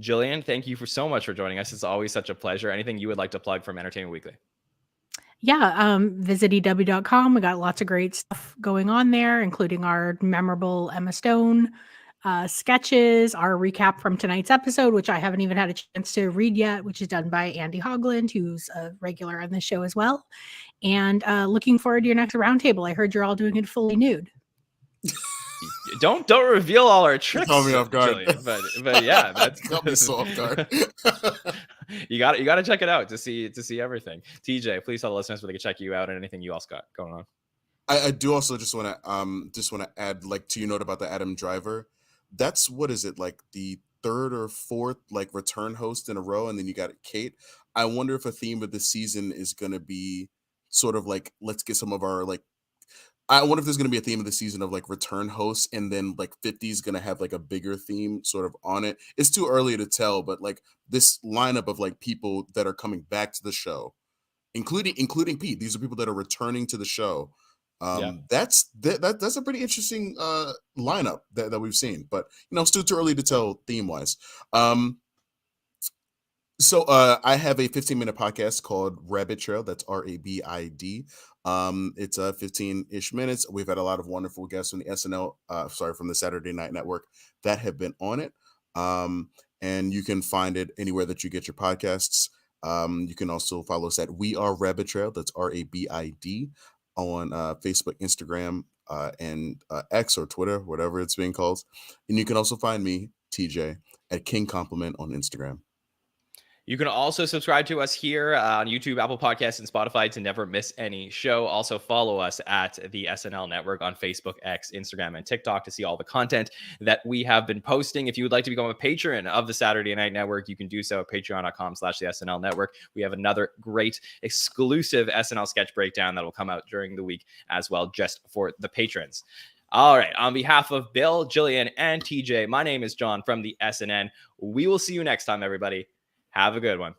Jillian, thank you so much for joining us. It's always such a pleasure. Anything you would like to plug from Entertainment Weekly? Yeah, visit EW.com. We got lots of great stuff going on there, including our memorable Emma Stone sketches, our recap from tonight's episode, which I haven't even had a chance to read yet, which is done by Andy Hogland, who's a regular on the show as well. And looking forward to your next roundtable. I heard you're all doing it fully nude. Don't reveal all our tricks. Caught me off guard. Jillian, but yeah, that's Caught me so off guard. you got to check it out to see everything. TJ, please tell the listeners where they can check you out and anything you else got going on. I do also just want to add, like, to your note about the Adam Driver. That's, what is it, like the third or fourth like return host in a row, and then you got Kate. I wonder if a theme of the season is going to be sort of like, let's get some of our like. I wonder if there's going to be a theme of the season of like return hosts, and then like 50 is going to have like a bigger theme sort of on it. It's too early to tell, but like this lineup of like people that are coming back to the show, including Pete. These are people that are returning to the show. That's a pretty interesting lineup that we've seen, but still too early to tell theme wise. So I have a 15-minute podcast called Rabbit Trail. That's RABID. It's 15-ish minutes. We've had a lot of wonderful guests from the SNL, from the Saturday Night Network that have been on it. And you can find it anywhere that you get your podcasts. You can also follow us at We Are Rabbit Trail. That's RABID on Facebook, Instagram, and X or Twitter, whatever it's being called. And you can also find me, TJ, at King Compliment on Instagram. You can also subscribe to us here on YouTube, Apple Podcasts, and Spotify to never miss any show. Also follow us at the SNL Network on Facebook, X, Instagram, and TikTok to see all the content that we have been posting. If you would like to become a patron of the Saturday Night Network, you can do so at patreon.com/the SNL Network. We have another great exclusive SNL sketch breakdown that will come out during the week as well, just for the patrons. All right. On behalf of Bill, Jillian, and TJ, my name is John from the SNN. We will see you next time, everybody. Have a good one.